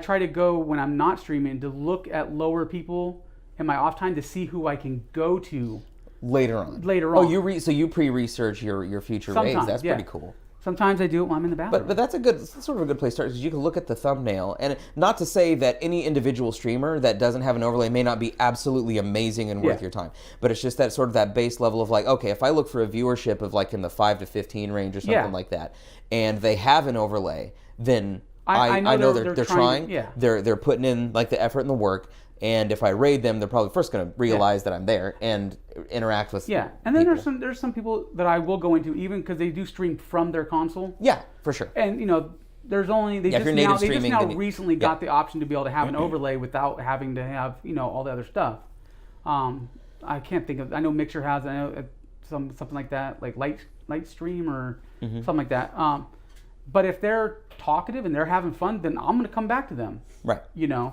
try to go when I'm not streaming to look at lower people in my off time to see who I can go to Later on. on. Oh, so you pre-research your future raids. Sometimes, That's yeah. pretty cool. Sometimes I do it when I'm in the bathroom. But that's sort of a good place to start because you can look at the thumbnail, and not to say that any individual streamer that doesn't have an overlay may not be absolutely amazing and worth your time, but it's just that sort of that base level of like, okay, if I look for a viewership of like in the 5 to 15 range or something like that, and they have an overlay, then I know they're trying. Yeah. They're putting in like the effort and the work. And if I raid them, they're probably first going to realize that I'm there and interact with. Yeah, and then people. there's some people that I will go into even because they do stream from their console. Yeah, for sure. And there's only they Yeah, if just you're now native they just streaming, now then you- recently got the option to be able to have an overlay without having to have all the other stuff. I can't think of. I know Mixer has. I know something like that, like light stream or something like that. But if they're talkative and they're having fun, then I'm gonna come back to them. Right. Yeah.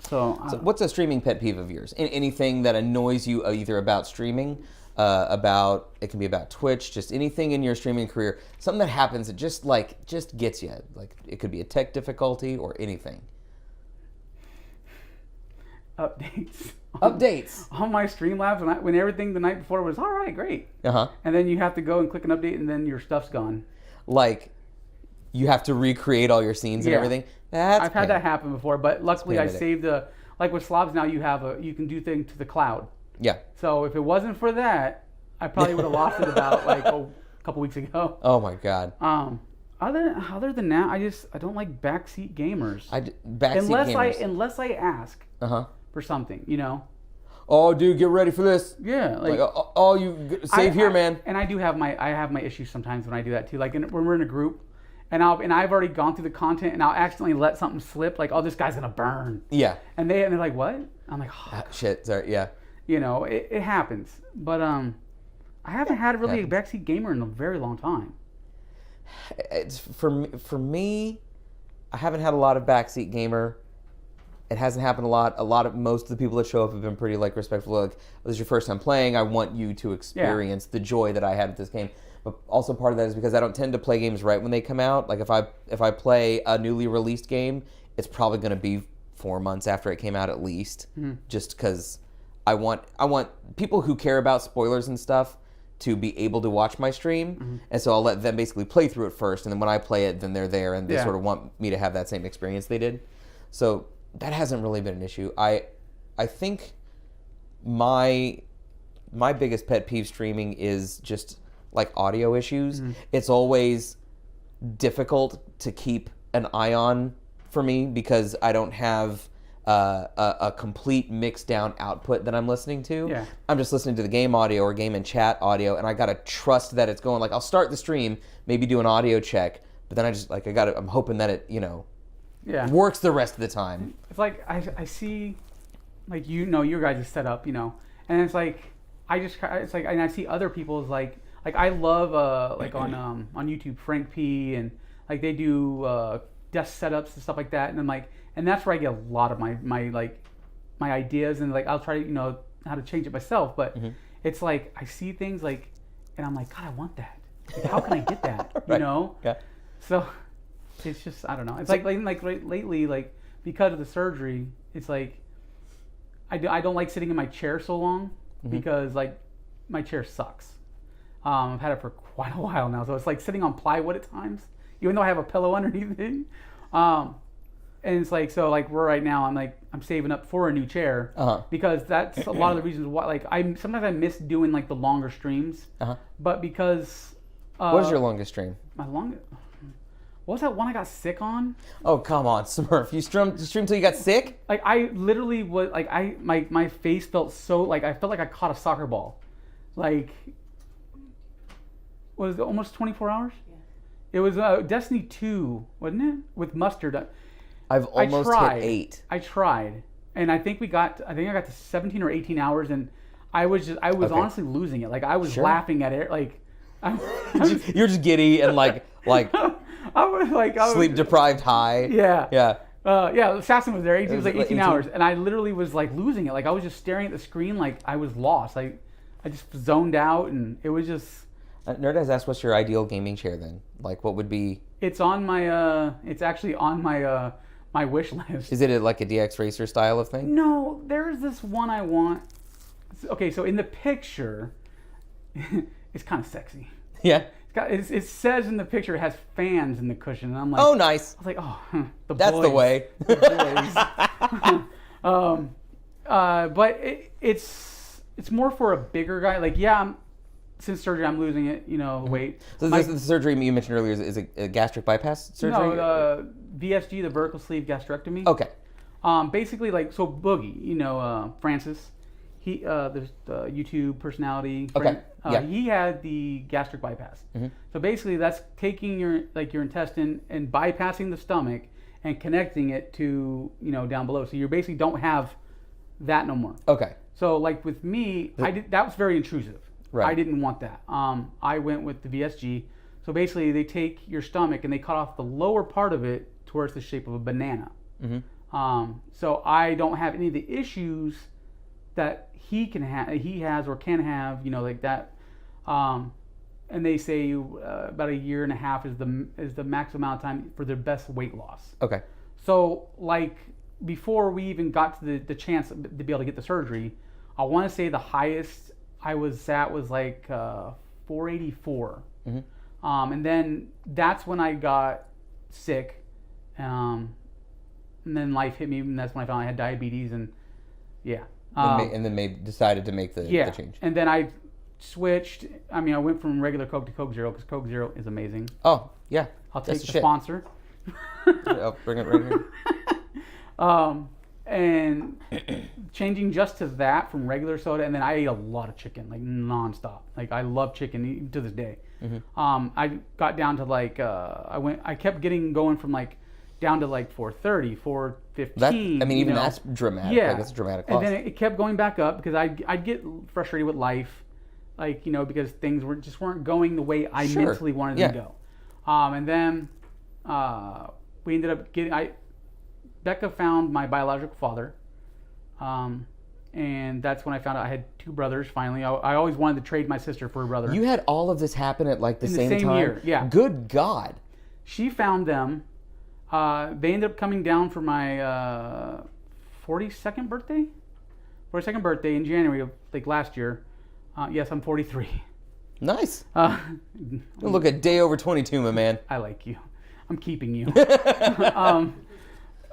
So What's a streaming pet peeve of yours? Anything that annoys you either about streaming, it can be about Twitch, just anything in your streaming career, something that happens that just gets you. Like it could be a tech difficulty or anything. Updates. On my Streamlabs when everything the night before was all right, great. Uh-huh. And then you have to go and click an update and then your stuff's gone. Like you have to recreate all your scenes and everything. I've had that happen before, but luckily I pain in the saved like with Slobs now you can do things to the cloud. Yeah. So if it wasn't for that, I probably would have lost it about a couple weeks ago. Oh my God. Other than that, I don't like backseat gamers. Unless I ask for something, Oh, dude, get ready for this. Yeah, Save here, man. And I have my issues sometimes when I do that too. Like when we're in a group, and I've already gone through the content, and I'll accidentally let something slip. Like, oh, this guy's gonna burn. Yeah. And they're like, what? I'm like, oh, shit. Sorry. Yeah. It happens. But I haven't had really a backseat gamer in a very long time. It's for me. I haven't had a lot of backseat gamer. It hasn't happened a lot. Most of the people that show up have been pretty respectful. Like, this is your first time playing. I want you to experience the joy that I had with this game. But also part of that is because I don't tend to play games right when they come out. Like if I play a newly released game, it's probably going to be 4 months after it came out at least. Just because I want people who care about spoilers and stuff to be able to watch my stream, and so I'll let them basically play through it first, and then when I play it, then they're there, and they sort of want me to have that same experience they did. So that hasn't really been an issue. I think my biggest pet peeve streaming is just like audio issues. It's always difficult to keep an eye on for me because I don't have a complete mixed down output that I'm listening to. Yeah. I'm just listening to the game audio or game and chat audio, and I gotta trust that it's going. Like I'll start the stream, maybe do an audio check, but then I'm hoping that it works the rest of the time. It's like I see, like your guys' setup, and it's like and I see other people's like I love on YouTube Frank P and like they do desk setups and stuff like that, and I'm like, and that's where I get a lot of my ideas, and like I'll try how to change it myself, but it's like I see things like, and I'm like, God, I want that. Like, how can I get that? Right. Yeah. So it's just I don't know. It's like lately, like because of the surgery, it's like I don't like sitting in my chair so long because like my chair sucks. I've had it for quite a while now, so it's like sitting on plywood at times, even though I have a pillow underneath it. and it's like, so like we're right now, I'm saving up for a new chair Uh-huh. because that's a lot of the reasons why. Like sometimes I miss doing like the longer streams, but because What is your longest stream? my longest. What was that one I got sick on? Oh, come on, Smurf. You streamed till you got sick? Like I literally was like my face felt so like I felt like I caught a soccer ball. Like was it almost 24 hours? Yeah. It was Destiny 2, wasn't it? With mustard. I've almost hit 8. I tried. And I think I got to 17 or 18 hours and I was Okay. honestly losing it. Like I was Sure. laughing at it like You're just giddy and like I was sleep deprived high. Yeah. Yeah. Yeah, Assassin was there. It was like 18 18 hours, and I literally was like losing it. Like I was just staring at the screen, like I was lost. I just zoned out, and it was just. Nerd has asked, "What's your ideal gaming chair?" Then, like, what would be? It's on my. It's actually on my my wish list. Is it like a DX Racer style of thing? No, there's this one I want. Okay, so in the picture, it's kind of sexy. Yeah. It says in the picture it has fans in the cushion, and I'm like, Oh, nice. I was like, oh, That's boys. the way. The boys. But it's more for a bigger guy. Like, yeah, since surgery, I'm losing it, weight. So the surgery you mentioned earlier is a gastric bypass surgery? No, VSG, the vertical sleeve gastrectomy. Okay. Basically, like, so Boogie, Francis, there's the YouTube personality. Okay. Yeah. He had the gastric bypass. Mm-hmm. So basically, that's taking your intestine and bypassing the stomach and connecting it to down below. So you basically don't have that no more. Okay. So like with me, that was very intrusive. Right. I didn't want that. I went with the VSG. So basically, they take your stomach and they cut off the lower part of it towards the shape of a banana. Mm-hmm. So I don't have any of the issues that he has or can have, like that. And they say about a year and a half is the maximum amount of time for their best weight loss. Okay. So like before we even got to the chance to be able to get the surgery, I want to say the highest I was at was like 484. Mm-hmm. And then that's when I got sick. And then life hit me, and that's when I found I had diabetes, and yeah. And then decided to make the change. And then I switched. I mean, I went from regular Coke to Coke Zero because Coke Zero is amazing. Oh, yeah. I'll take That's the shit. sponsor. I'll bring it right here. And changing just to that from regular soda, and then I ate a lot of chicken, like nonstop. Like I love chicken even to this day. Mm-hmm. I got down to like I kept getting going from like down to like 430, 415. I mean, even that's dramatic. Yeah, Like, that's a dramatic loss. and then it kept going back up because I'd get frustrated with life, like because things weren't going the way I Sure. mentally wanted them to go. And then we ended up Becca found my biological father, and that's when I found out I had two brothers. Finally, I always wanted to trade my sister for a brother. You had all of this happen at like the In the same same time? year, yeah. Good God. She found them. They ended up coming down for my 42nd birthday. 42nd birthday in January of like last year. Yes, I'm 43. Nice. Look, a day over 22, my man. I like you. I'm keeping you.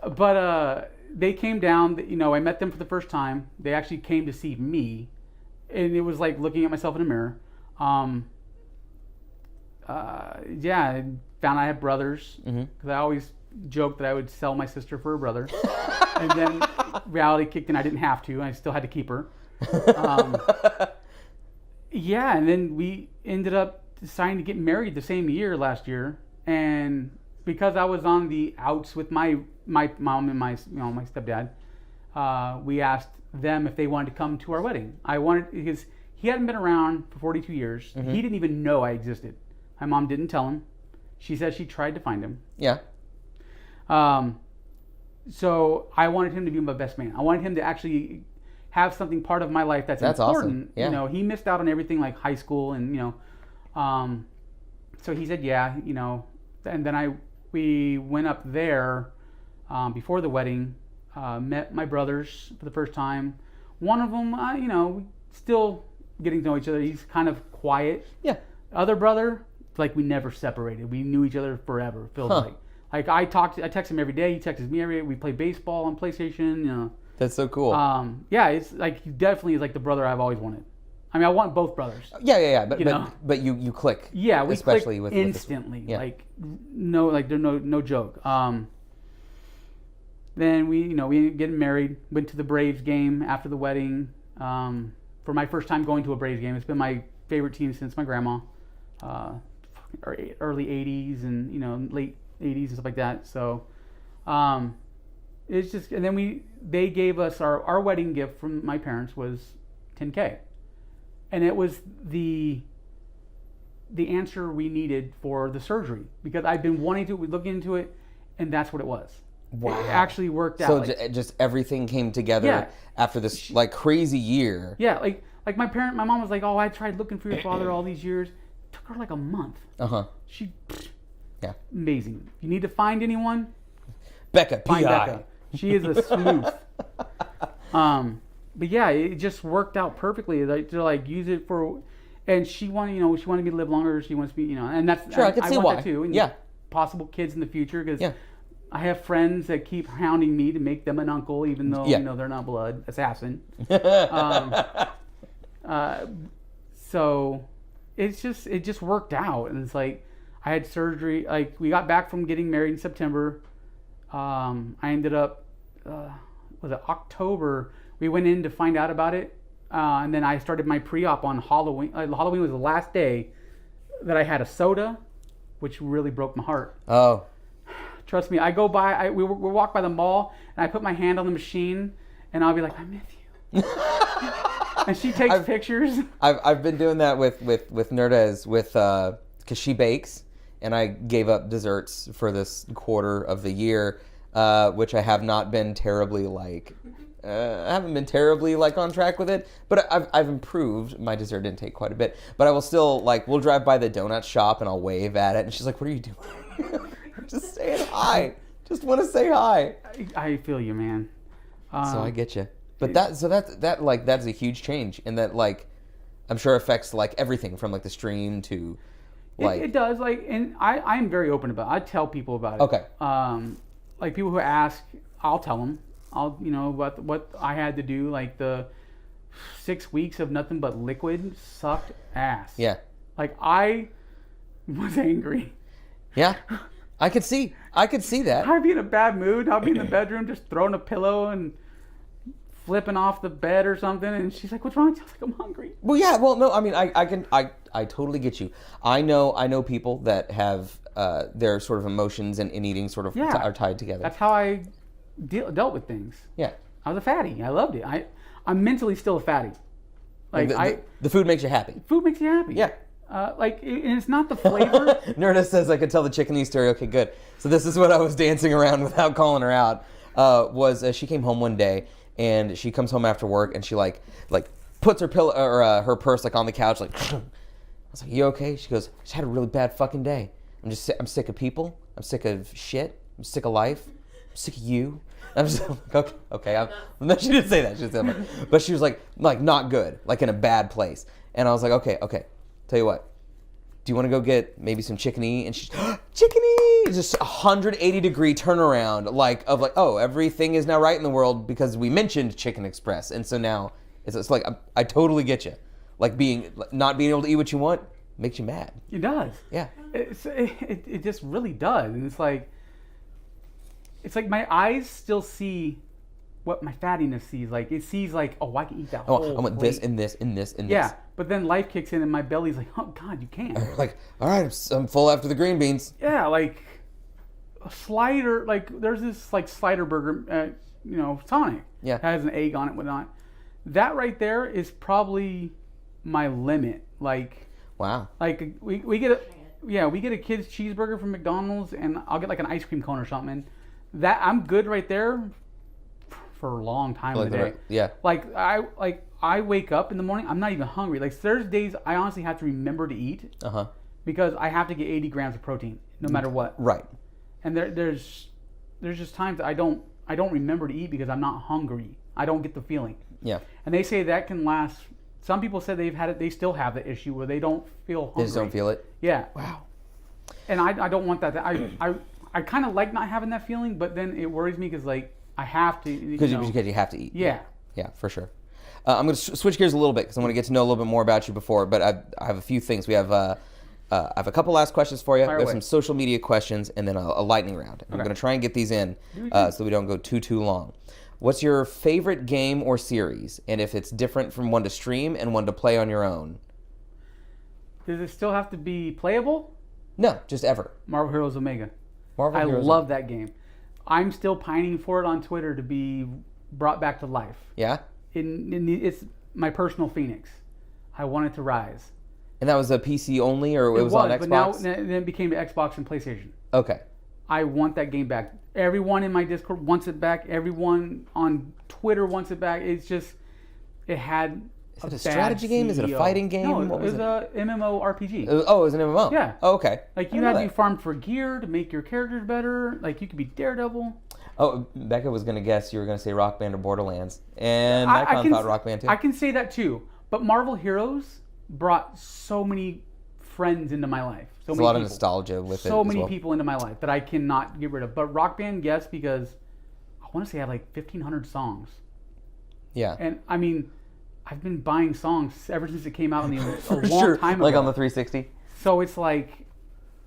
But they came down. I met them for the first time. They actually came to see me, and it was like looking at myself in a mirror. Yeah, I found I had brothers because I always joked that I would sell my sister for a brother, and then reality kicked in. I didn't have to. I still had to keep her. Yeah, and then we ended up deciding to get married the same year last year, and because I was on the outs with my mom and my stepdad, we asked them if they wanted to come to our wedding. Because he hadn't been around for 42 years. Mm-hmm. He didn't even know I existed. My mom didn't tell him. She said she tried to find him. Yeah. So I wanted him to be my best man. I wanted him to actually have something part of my life that's important. Awesome. Yeah. He missed out on everything like high school and so he said yeah, and then we went up there before the wedding, met my brothers for the first time. One of them, still getting to know each other. He's kind of quiet. Yeah. Other brother, like we never separated. We knew each other forever. Feels like Like I text him every day. He texts me every day. We play baseball on PlayStation. You know. That's so cool. Yeah, it's like he definitely is like the brother I've always wanted. I mean, I want both brothers. Yeah. But you click. Yeah, we especially click with instantly. With this. Yeah. Like there's no joke. Then we getting married. Went to the Braves game after the wedding. For my first time going to a Braves game. It's been my favorite team since my grandma. Early '80s and late '80s and stuff like that. So, it's just, and then they gave us our wedding gift from my parents was $10K, and it was the answer we needed for the surgery because I've been wanting to look into it, and that's what it was. Wow. It actually worked out. So just everything came together after this like crazy year. Yeah, like my mom was like, "Oh, I tried looking for your father all these years." It took her like a month. She, amazing. If you need to find anyone, Becca, find P.I. Becca. She is a sleuth. But yeah, it just worked out perfectly. Like, to like use it for, and she wanted me to live longer. She wants me, and that's sure. I can see want why. that too. And possible kids in the future because I have friends that keep hounding me to make them an uncle, even though they're not blood assassin. So it just worked out, and it's like I had surgery. Like we got back from getting married in September. I ended up was it October? We went in to find out about it, and then I started my pre-op on Halloween. Halloween was the last day that I had a soda, which really broke my heart. Oh. Trust me, I go by. We walk by the mall, and I put my hand on the machine, and I'll be like, "I miss you," and she takes pictures. I've been doing that with Nerdez because she bakes, and I gave up desserts for this quarter of the year, which I have not been terribly I haven't been terribly on track with it, but I've improved. My dessert intake quite a bit, but I will still we'll drive by the donut shop and I'll wave at it, and she's like, "What are you doing?" I'm just saying hi. Just want to say hi. I feel you, man. So I get you. But that's a huge change, and that I'm sure affects everything from the stream to it does and I'm very open about it. I tell people about it. Okay. People who ask, I'll tell them. I'll what I had to do. The 6 weeks of nothing but liquid sucked ass. Yeah. I was angry. Yeah. I could see that. I'd be in a bad mood. I'd be in the bedroom just throwing a pillow and flipping off the bed or something. And she's like, "What's wrong?" I was like, "I'm hungry." Well, yeah. Well, no. I mean, I totally get you. I know people that have their sort of emotions and eating sort of are tied together. That's how I dealt with things. Yeah. I was a fatty. I loved it. I'm mentally still a fatty. The food makes you happy. Food makes you happy. Yeah. And it's not the flavor. Nerdist says I could tell the chickenese story. Okay, good. So this is what I was dancing around without calling her out. She came home one day and she comes home after work and she puts her pillow or her purse on the couch I was like, "You okay?" She goes, "I just had a really bad fucking day. I'm sick of people. I'm sick of shit. I'm sick of life. I'm sick of you." I'm just okay. No, she didn't say that. She didn't say that. But she was not good, in a bad place. And I was like, okay. Tell you what, do you want to go get maybe some chicken-y? And she's, chicken-y! Just a 180-degree turnaround, oh, everything is now right in the world because we mentioned Chicken Express. And so now, it's I totally get you. Not being able to eat what you want makes you mad. It does. Yeah. It just really does. And it's like my eyes still see what my fattiness sees. It sees oh, I can eat that whole I want plate. this and this and this and yeah, this. But then life kicks in and my belly's like, "Oh God, you can't." All right, I'm full after the green beans. Yeah, a slider, there's this slider burger, Sonic. Yeah. Has an egg on it, whatnot. That right there is probably my limit. Wow. We get a kid's cheeseburger from McDonald's and I'll get an ice cream cone or something. That I'm good right there for a long time in the day. Yeah. I wake up in the morning, I'm not even hungry. There's days I honestly have to remember to eat. Because I have to get 80 grams of protein no matter what. Right. And there's just times I don't remember to eat because I'm not hungry. I don't get the feeling. Yeah. And they say that can last. Some people said they've had it. They still have the issue where they don't feel hungry. They just don't feel it. Yeah. Wow. And I don't want that. I kind of like not having that feeling, but then it worries me because like I have to. Because you have to eat. Yeah. Yeah, for sure. I'm going to switch gears a little bit because I want to get to know a little bit more about you before. But I have a few things. We have I have a couple last questions for you. Fire we have away. some social media questions and then a lightning round. I'm going to try and get these in so we don't go too long. What's your favorite game or series? And if it's different from one to stream and one to play on your own? Does it still have to be playable? No, just ever. Marvel Heroes Omega. Marvel I Heroes. love that game. I'm still pining for it on Twitter to be brought back to life. Yeah? It's my personal Phoenix. I want it to rise. And that was a PC only, or it was on Xbox? But now then it became to Xbox and PlayStation. Okay. I want that game back. Everyone in my Discord wants it back. Everyone on Twitter wants it back. It's just, it had. Is it a strategy game? Is it a fighting game? No, What it was a MMORPG. It was an MMO? Yeah. Oh, okay. Like you had to farm for gear to make your characters better. Like you could be Daredevil. Oh, Becca was going to guess you were going to say Rock Band or Borderlands. And Nikon thought Rock Band too. I can say that too. But Marvel Heroes brought so many friends into my life. There's a lot of nostalgia with it. So as many well. people into my life that I cannot get rid of. But Rock Band, yes, because I want to say I have like 1,500 songs. Yeah. And I mean, I've been buying songs ever since it came out a long sure. time ago. Like on the 360? So it's like,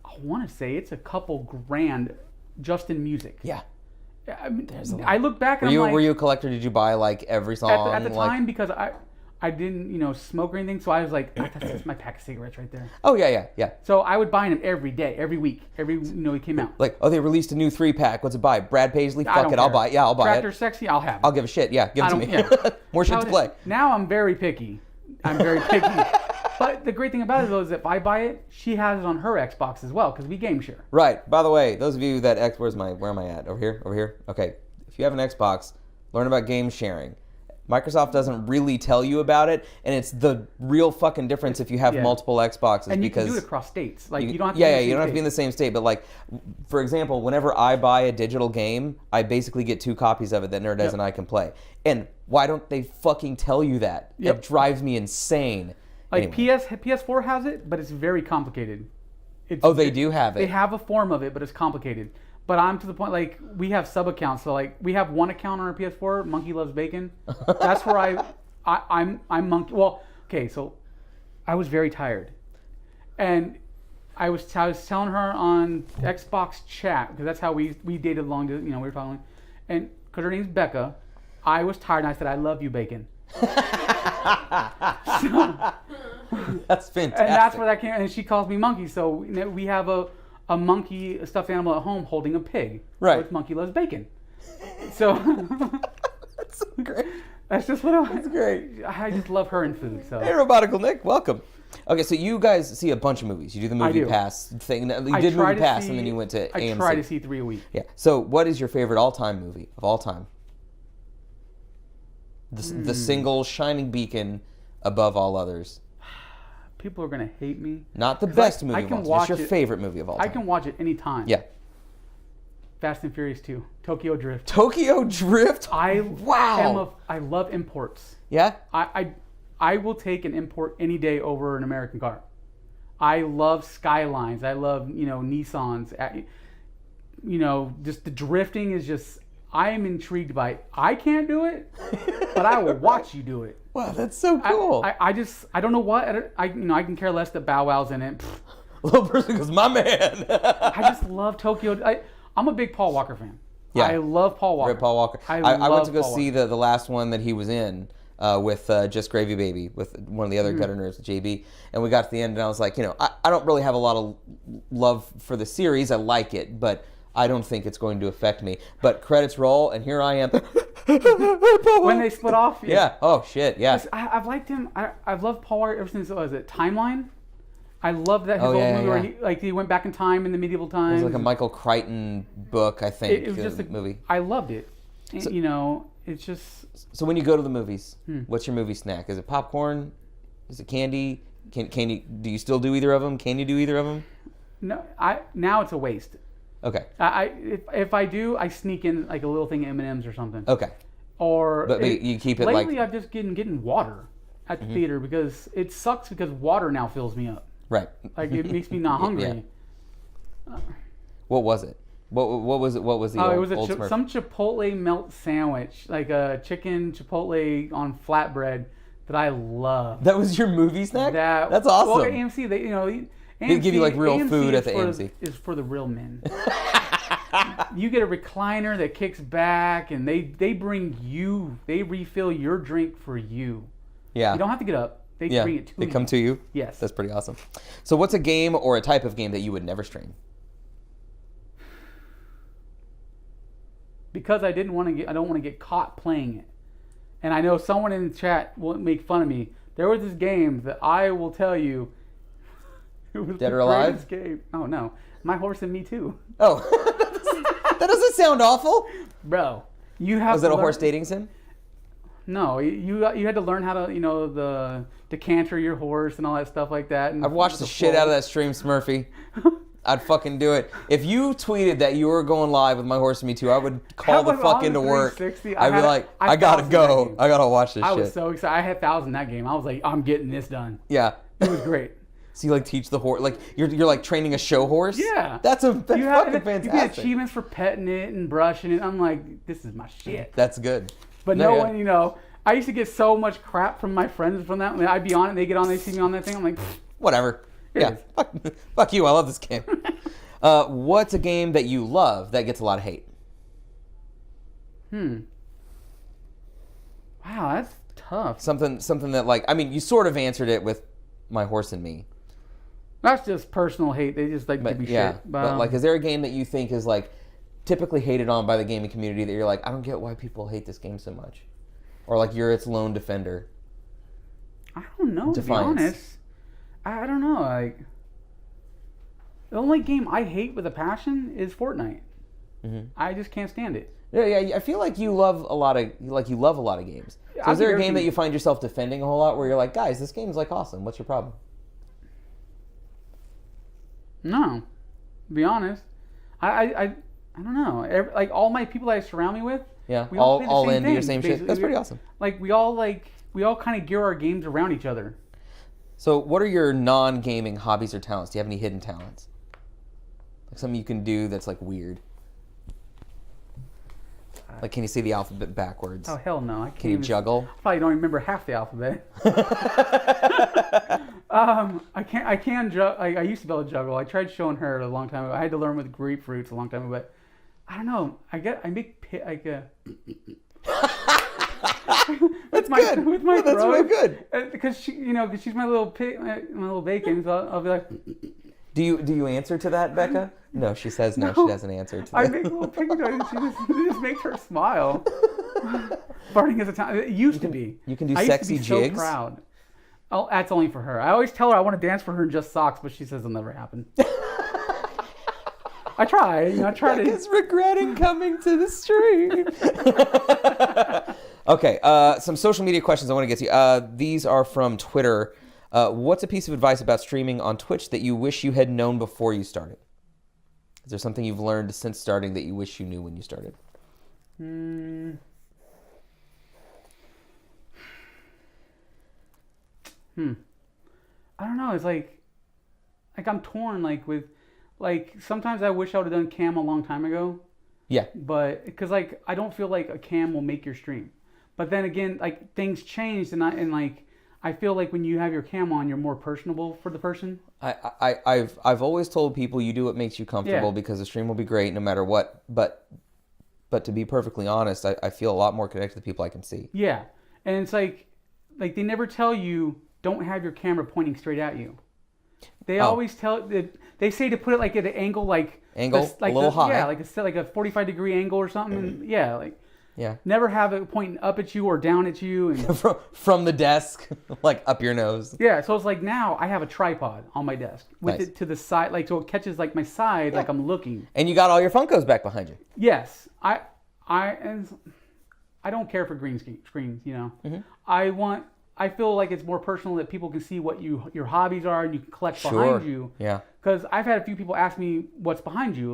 I want to say it's a couple grand just in music. Yeah. I mean, I look back and were you a collector? Did you buy like every song? At the time, because I didn't, smoke or anything, so I was like, that's my pack of cigarettes right there. Oh, yeah. So I would buy them every day, every week, it came out. Like, they released a new 3-pack. What's it by? Brad Paisley? I Fuck don't it, I'll care. buy it. Yeah, I'll buy Tractor it. Sexy, I'll have it. I'll give a shit. Yeah, give it to me. Yeah. More shit to play. Now I'm very picky. But the great thing about it, though, is if I buy it, she has it on her Xbox as well, because we game share. Right. By the way, those of you that where am I at? Over here? Okay. If you have an Xbox, learn about game sharing. Microsoft doesn't really tell you about it, and it's the real fucking difference if you have multiple Xboxes. And you because can do it across states. Like you don't have to. You don't have to be in the same state. But like, for example, whenever I buy a digital game, I basically get 2 copies of it that Nerdez and I can play. And why don't they fucking tell you that? Yep. It drives me insane. Like PS4 has it, but it's very complicated. They do have it. They have a form of it, but it's complicated. But I'm to the point, like, we have sub-accounts. So, like, we have one account on our PS4, Monkey Loves Bacon. That's where I'm Monkey. Well, okay, so I was very tired. And I was telling her on Xbox chat, because that's how we dated long, we were talking. And because her name's Becca, I was tired, and I said, I love you, Bacon. That's fantastic. And that's where that came. And she calls me Monkey. So we have a monkey, a stuffed animal at home holding a pig. Right. So it's Monkey Loves Bacon. So That's great. that's just what That's great. I just love her and food. So Hey, Robotical Nick, welcome. Okay, so you guys see a bunch of movies. You do the movie pass thing. You did movie pass, and then you went to AMC. I try to see 3 a week. Yeah. So, what is your favorite all-time movie of all time? The single shining beacon above all others. People are gonna hate me. Not the best movie I of can all time. watch Just your it- favorite movie of all time. I can watch it anytime. Yeah. Fast and Furious 2, Tokyo Drift. Tokyo Drift. I Wow. I love imports. Yeah. I will take an import any day over an American car. I love Skylines. I love, Nissans. Just the drifting is just, I am intrigued by it. I can't do it, but I will watch you do it. Wow, that's so cool. I don't know what, I can care less that Bow Wow's in it. Little person goes, my man. I just love Tokyo. I'm a big Paul Walker fan. Yeah. I love Paul Walker. Great Paul Walker. I went to go see the last one that he was in with Just Gravy Baby with one of the other gutter nerds, JB. And we got to the end and I was like, I don't really have a lot of love for the series. I like it, but I don't think it's going to affect me. But credits roll and here I am. When they split off? Yeah. Oh, shit. Yeah. I've liked him. I've loved Paul Walker ever since, Timeline? I love that his old movie where he went back in time in the medieval times. It was like a Michael Crichton book, I think. It was just a movie. I loved it. It's just. So when you go to the movies, what's your movie snack? Is it popcorn? Is it candy? Can you do you still do either of them? Can you do either of them? No, now it's a waste. Okay. If I do, I sneak in like a little thing of M&Ms or something. Okay. But you keep it lately like. I've just getting water at the theater because it sucks because water now fills me up. Right. Like it makes me not hungry. Yeah. What was it? What was it? What was the Oh, old, it was old Smurf? some Chipotle melt sandwich, like a chicken Chipotle on flatbread that I love. That was your movie snack? That's awesome. Well, AMC, They give you, like, real AMC food is at the AMC. Is for the real men. You get a recliner that kicks back, and they refill your drink for you. Yeah. You don't have to get up. They bring it to you. They come to you? Yes. That's pretty awesome. So what's a game or a type of game that you would never stream? Because I don't want to get caught playing it. And I know someone in the chat will make fun of me. There was this game that I will tell you, it was Dead the or Alive? greatest game. Oh no, My Horse and Me Too. Oh, that doesn't sound awful. Bro, you have. Was it a horse dating sim? No, you had to learn how to to canter your horse and all that stuff like that. And I've watched the shit out of that stream, Smurfy. I'd fucking do it. If you tweeted that you were going live with My Horse and Me Too, I would call the fuck into work. I'd be like, I gotta go. I gotta watch this shit. I was so excited. I had 1,000 that game. I was like, I'm getting this done. Yeah. It was great. So you like teach the horse, like you're like training a show horse? Yeah. That's fucking fantastic. You get achievements for petting it and brushing it. I'm like, this is my shit. That's good. But no one, I used to get so much crap from my friends from that. I mean, I'd be on it, they get on, they see me on that thing. I'm like, whatever. Yeah. Fuck you. I love this game. What's a game that you love that gets a lot of hate? Wow, that's tough. Something that, like, I mean, you sort of answered it with My Horse and Me. That's just personal hate. They just like to be shit. But like, is there a game that you think is like typically hated on by the gaming community that you're like, I don't get why people hate this game so much, or like you're its lone defender? I don't know. Defiance. To be honest, I don't know. Like, the only game I hate with a passion is Fortnite. Mm-hmm. I just can't stand it. Yeah. I feel like you love a lot of games. So is there a game that you find yourself defending a whole lot where you're like, guys, this game's like awesome. What's your problem? No, to be honest, I don't know. Like all my people that I surround me with, yeah, we all play the same into thing, your same basically. shit. That's pretty awesome. Like we all kind of gear our games around each other. So, what are your non-gaming hobbies or talents? Do you have any hidden talents? Like something you can do that's like weird. Like, can you say the alphabet backwards? Oh hell no! I can't. Can you juggle? I probably don't even remember half the alphabet. I can juggle. I used to be able to juggle. I tried showing her a long time ago. I had to learn with grapefruits a long time ago, but I don't know. That's good. With my that's throat, really good. Because she's my little pig, my little bacon. So I'll be like. Do you answer to that, Becca? No, she says no. She doesn't answer to that. I make little pig noises. It just makes her smile. Farting is a time. It used to be. You can do I sexy used to be jigs. So proud. Oh, that's only for her. I always tell her I want to dance for her in just socks, but she says it'll never happen. I try. I try to. Becca's regretting coming to the stream. Okay, some social media questions I want to get to. These are from Twitter. What's a piece of advice about streaming on Twitch that you wish you had known before you started? Is there something you've learned since starting that you wish you knew when you started? I don't know. It's like I'm torn. Sometimes I wish I would have done cam a long time ago. Yeah. But because I don't feel like a cam will make your stream. But then again, like things changed, and I feel like when you have your cam on, you're more personable for the person. I've always told people you do what makes you comfortable because the stream will be great no matter what. But to be perfectly honest, I feel a lot more connected to the people I can see. Yeah, and it's like they never tell you don't have your camera pointing straight at you. They always they say to put it like at an angle a little high. Yeah, like a 45-degree angle or something. Yeah. Never have it pointing up at you or down at you. And from the desk, like up your nose. Yeah, so it's like now I have a tripod on my desk with it to the side, so it catches like my side, like I'm looking. And you got all your Funkos back behind you. Yes, I don't care for green screens. Mm-hmm. I feel like it's more personal that people can see what your hobbies are and you can collect behind you. Yeah. Because I've had a few people ask me what's behind you,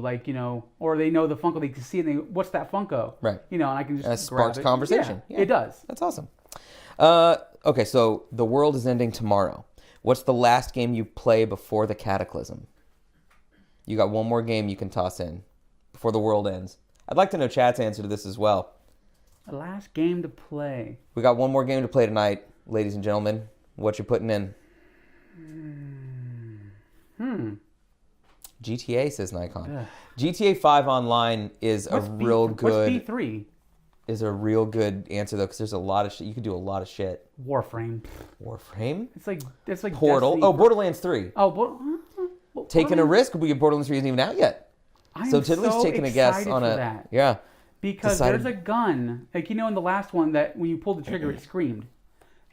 or they know the Funko, they can see it. And what's that Funko? Right. And I can just that sparks conversation. Yeah, it does. That's awesome. Okay, so the world is ending tomorrow. What's the last game you play before the cataclysm? You got one more game you can toss in before the world ends? I'd like to know chat's answer to this as well. The last game to play. We got one more game to play tonight, ladies and gentlemen. What you putting in? GTA, says Nikon. Ugh. GTA 5 Online is What's a real good... What's B3? Is a real good answer, though, because there's a lot of shit. You could do a lot of shit. Warframe. Warframe? It's like Portal. Destiny. Oh, Borderlands 3. Oh, Taking a risk because Borderlands 3 isn't even out yet. So Tiddly's taking a guess on a... that. Yeah. Because there's a gun, like, in the last one that when you pulled the trigger, it screamed.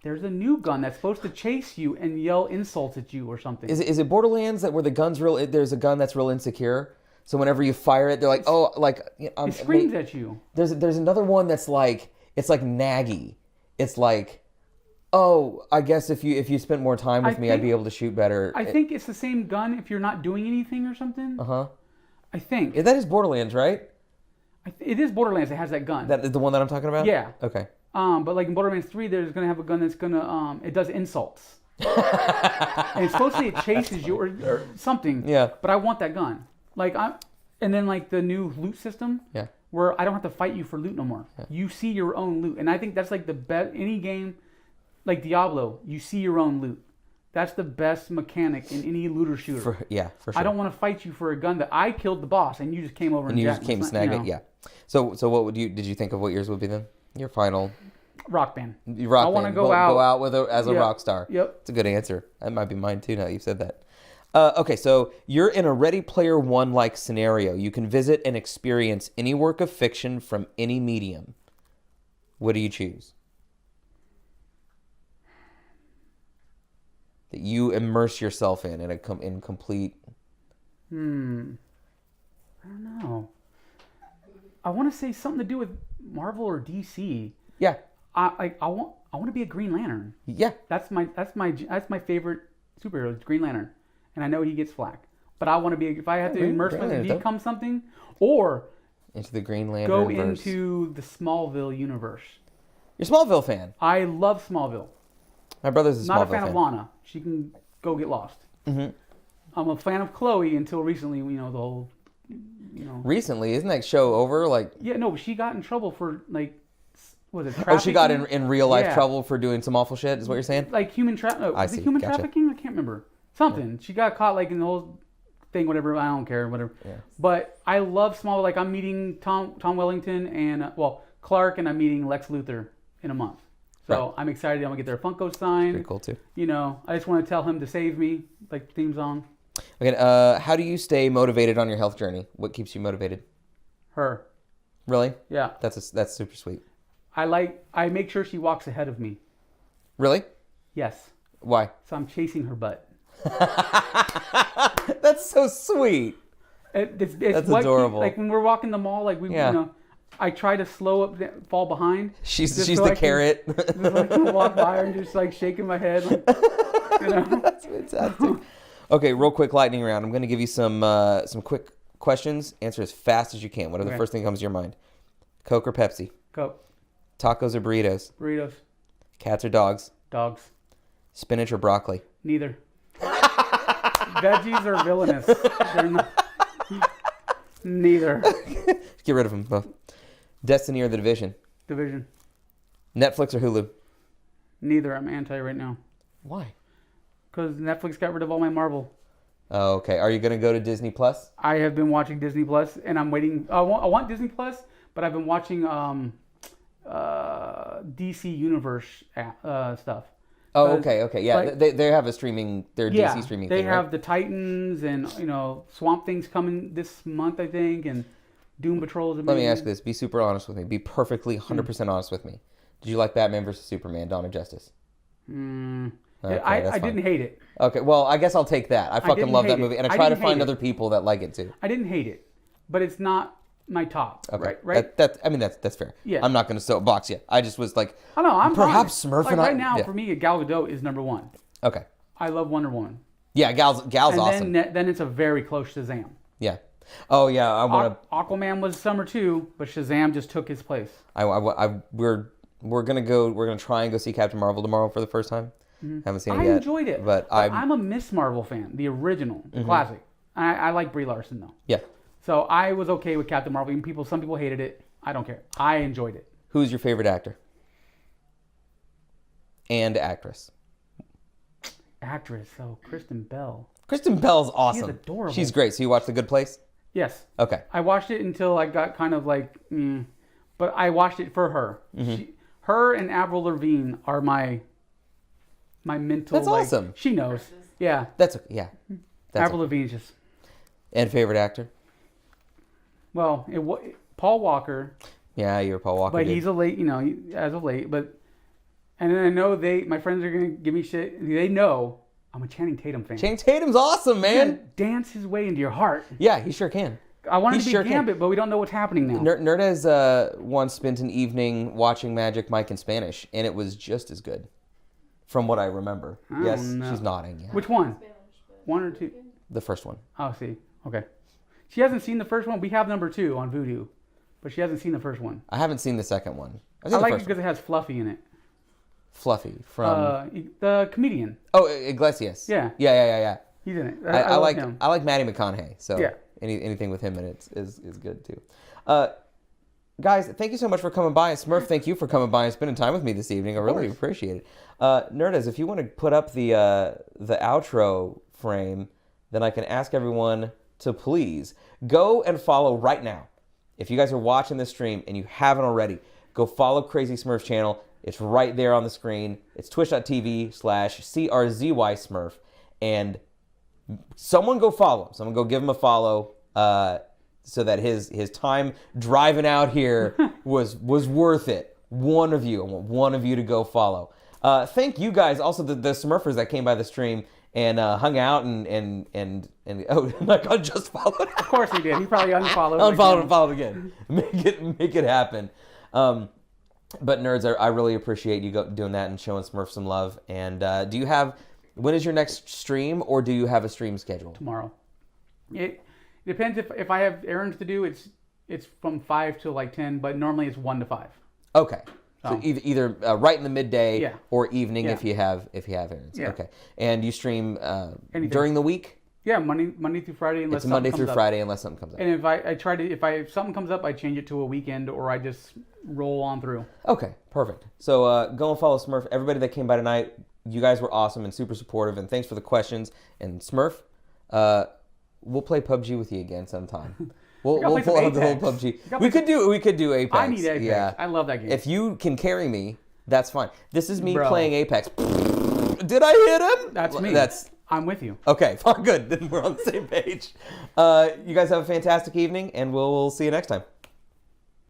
There's a new gun that's supposed to chase you and yell insults at you or something. Is it Borderlands that where the gun's real? There's a gun that's real insecure. So whenever you fire it, they're like, oh, like it screams at you. There's another one that's like it's like naggy. It's like, oh, I guess if you spent more time with me, I'd be able to shoot better. I think it's the same gun if you're not doing anything or something. I think that is Borderlands, right? it is Borderlands that has that gun. That is the one that I'm talking about. Yeah. Okay. But like in Borderlands 3, there's gonna have a gun that's gonna it does insults. And supposedly it chases you or something. Yeah. But I want that gun. And then like the new loot system. Yeah. Where I don't have to fight you for loot no more. Yeah. You see your own loot, and I think that's like the best. Any game, like Diablo, you see your own loot. That's the best mechanic in any looter shooter. For sure. I don't want to fight you for a gun that I killed the boss and you just came over and you just came and snagged it. Yeah. So what did you think of what yours would be then? Your final rock band. I want to go out with as a rock star. Yep. It's a good answer. That might be mine too. Now that you've said that. Okay, so you're in a Ready Player One like scenario. You can visit and experience any work of fiction from any medium. What do you choose? That you immerse yourself in complete. I don't know. I want to say something to do with Marvel or DC. Yeah. I want to be a Green Lantern. Yeah. That's my favorite superhero, Green Lantern. And I know he gets flack, but I want to be. If I have to immerse myself and become something, or into the Green Lantern go verse. into the Smallville universe. You're a Smallville fan. I love Smallville. My brother's a Smallville fan. Not a fan of Lana. She can go get lost. Mm-hmm. I'm a fan of Chloe until recently. The whole. Recently, isn't that show over? Like. Yeah, no, she got in trouble for was it? Oh, she got in real life trouble for doing some awful shit. Is what you're saying? Like human trafficking. Was it human trafficking? I can't remember. Something. Yeah. She got caught in the whole thing, whatever. I don't care, whatever. Yeah. But I love Smallville. Like I'm meeting Tom Wellington and Clark, and I'm meeting Lex Luthor in a month. So I'm excited. I'm gonna get their Funko signed. Pretty cool too. I just want to tell him to save me, like the theme song. Okay. How do you stay motivated on your health journey? What keeps you motivated? Her. Really? Yeah. That's super sweet. I make sure she walks ahead of me. Really? Yes. Why? So I'm chasing her butt. That's so sweet. It's That's adorable. Like when we're walking the mall, I try to slow up, fall behind. She's the carrot. I can walk by her and just shaking my head. That's fantastic. Okay, real quick lightning round. I'm going to give you some quick questions. Answer as fast as you can. Whatever the first thing comes to your mind. Coke or Pepsi? Coke. Tacos or burritos? Burritos. Cats or dogs? Dogs. Spinach or broccoli? Neither. Veggies are villainous. They're not... Neither. Get rid of them both. Destiny or The Division? Division. Netflix or Hulu? Neither. I'm anti right now. Why? Because Netflix got rid of all my Marvel. Oh, okay. Are you going to go to Disney Plus? I have been watching Disney Plus, and I'm waiting. I want Disney Plus, but I've been watching DC Universe stuff. Oh, okay. Yeah, they have a streaming. Their DC streaming. They thing, have right? the Titans and Swamp Thing's coming this month, I think, and Doom Patrol's. Let me ask you this: be super honest with me. Be perfectly 100% honest with me. Did you like Batman vs Superman: Dawn of Justice? Okay, I didn't hate it. Okay, well, I guess I'll take that. I fucking love that movie, and I try to find other people that like it too. I didn't hate it, but it's not my top. Okay, right. That's fair. Yeah. I'm not going to soapbox you. I just was like, I know. I'm perhaps honest. Smurf and right now for me, Gal Gadot is number one. Okay. I love Wonder Woman. Yeah, Gal's awesome. Then it's a very close Shazam. Yeah. Oh yeah, I want to. Aquaman was summer too, but Shazam just took his place. We're gonna try and go see Captain Marvel tomorrow for the first time. Mm-hmm. Haven't seen it yet. I enjoyed it, but I'm a Miss Marvel fan, the original, the classic. I like Brie Larson though. Yeah. So I was okay with Captain Marvel. Even some people hated it. I don't care. I enjoyed it. Who's your favorite actor and actress? Actress, so Kristen Bell. Kristen Bell's awesome. She's adorable. She's great. So you watched The Good Place? Yes. Okay. I watched it until I got kind of like, but I watched it for her. Her and Avril Lavigne are my mental. That's awesome. She knows. Yeah. That's okay. Yeah. That's Avril Lavigne's just. And favorite actor? Well, Paul Walker. Yeah, you're Paul Walker. But dude. he's as of late. But and then I know my friends are gonna give me shit. They know I'm a Channing Tatum fan. Channing Tatum's awesome, He man. can dance his way into your heart. Yeah, he sure can. I wanted He to be sure can. Gambit, but we don't know what's happening now. Nerdez once spent an evening watching Magic Mike in Spanish, and it was just as good, from what I remember. Yes, know. she's nodding. Yeah. Which one? One or two? The first one. Oh, see. Okay. She hasn't seen the first one. We have number 2 on Vudu, but she hasn't seen the first one. I haven't seen the second one. I like it because it has Fluffy in it. Fluffy from The comedian. Oh, Iglesias. Yeah. Yeah. He's in it. I love like him. I like Matty McConaughey. So Yeah. anything with him in it is good too. Guys, thank you so much for coming by. And Smurf, thank you for coming by and spending time with me this evening. I really appreciate it. Nerdez, if you want to put up the outro frame, then I can ask everyone to please go and follow right now. If you guys are watching this stream and you haven't already, go follow CrzySmurf channel. It's right there on the screen. It's twitch.tv/CRZYSmurf. And someone go follow him. Someone go give him a follow so that his time driving out here was worth it. One of you. I want one of you to go follow. Thank you guys. Also, the Smurfers that came by the stream and hung out and like I just followed. Of course he did. He probably unfollowed. Unfollowed and followed again. Make it happen. But nerds, I really appreciate you doing that and showing Smurf some love. And when is your next stream, or do you have a stream scheduled? Tomorrow. It depends if I have errands to do. It's from 5 to like 10, but normally it's 1 to 5. Okay. So either right in the midday or evening if you have errands. Yeah. Okay. And you stream during the week? Yeah, Monday through Friday unless It's Monday something through comes up. Friday unless something comes up. And if something comes up, I change it to a weekend or I just roll on through. Okay, perfect. So go and follow Smurf. Everybody that came by tonight, you guys were awesome and super supportive, and thanks for the questions. And Smurf, we'll play PUBG with you again sometime. We'll pull out the whole PUBG. We could do Apex. I need Apex. Yeah. I love that game. If you can carry me, that's fine. This is me playing Apex. Did I hit him? That's me. I'm with you. Okay, fine, good. Then we're on the same page. You guys have a fantastic evening, and we'll see you next time.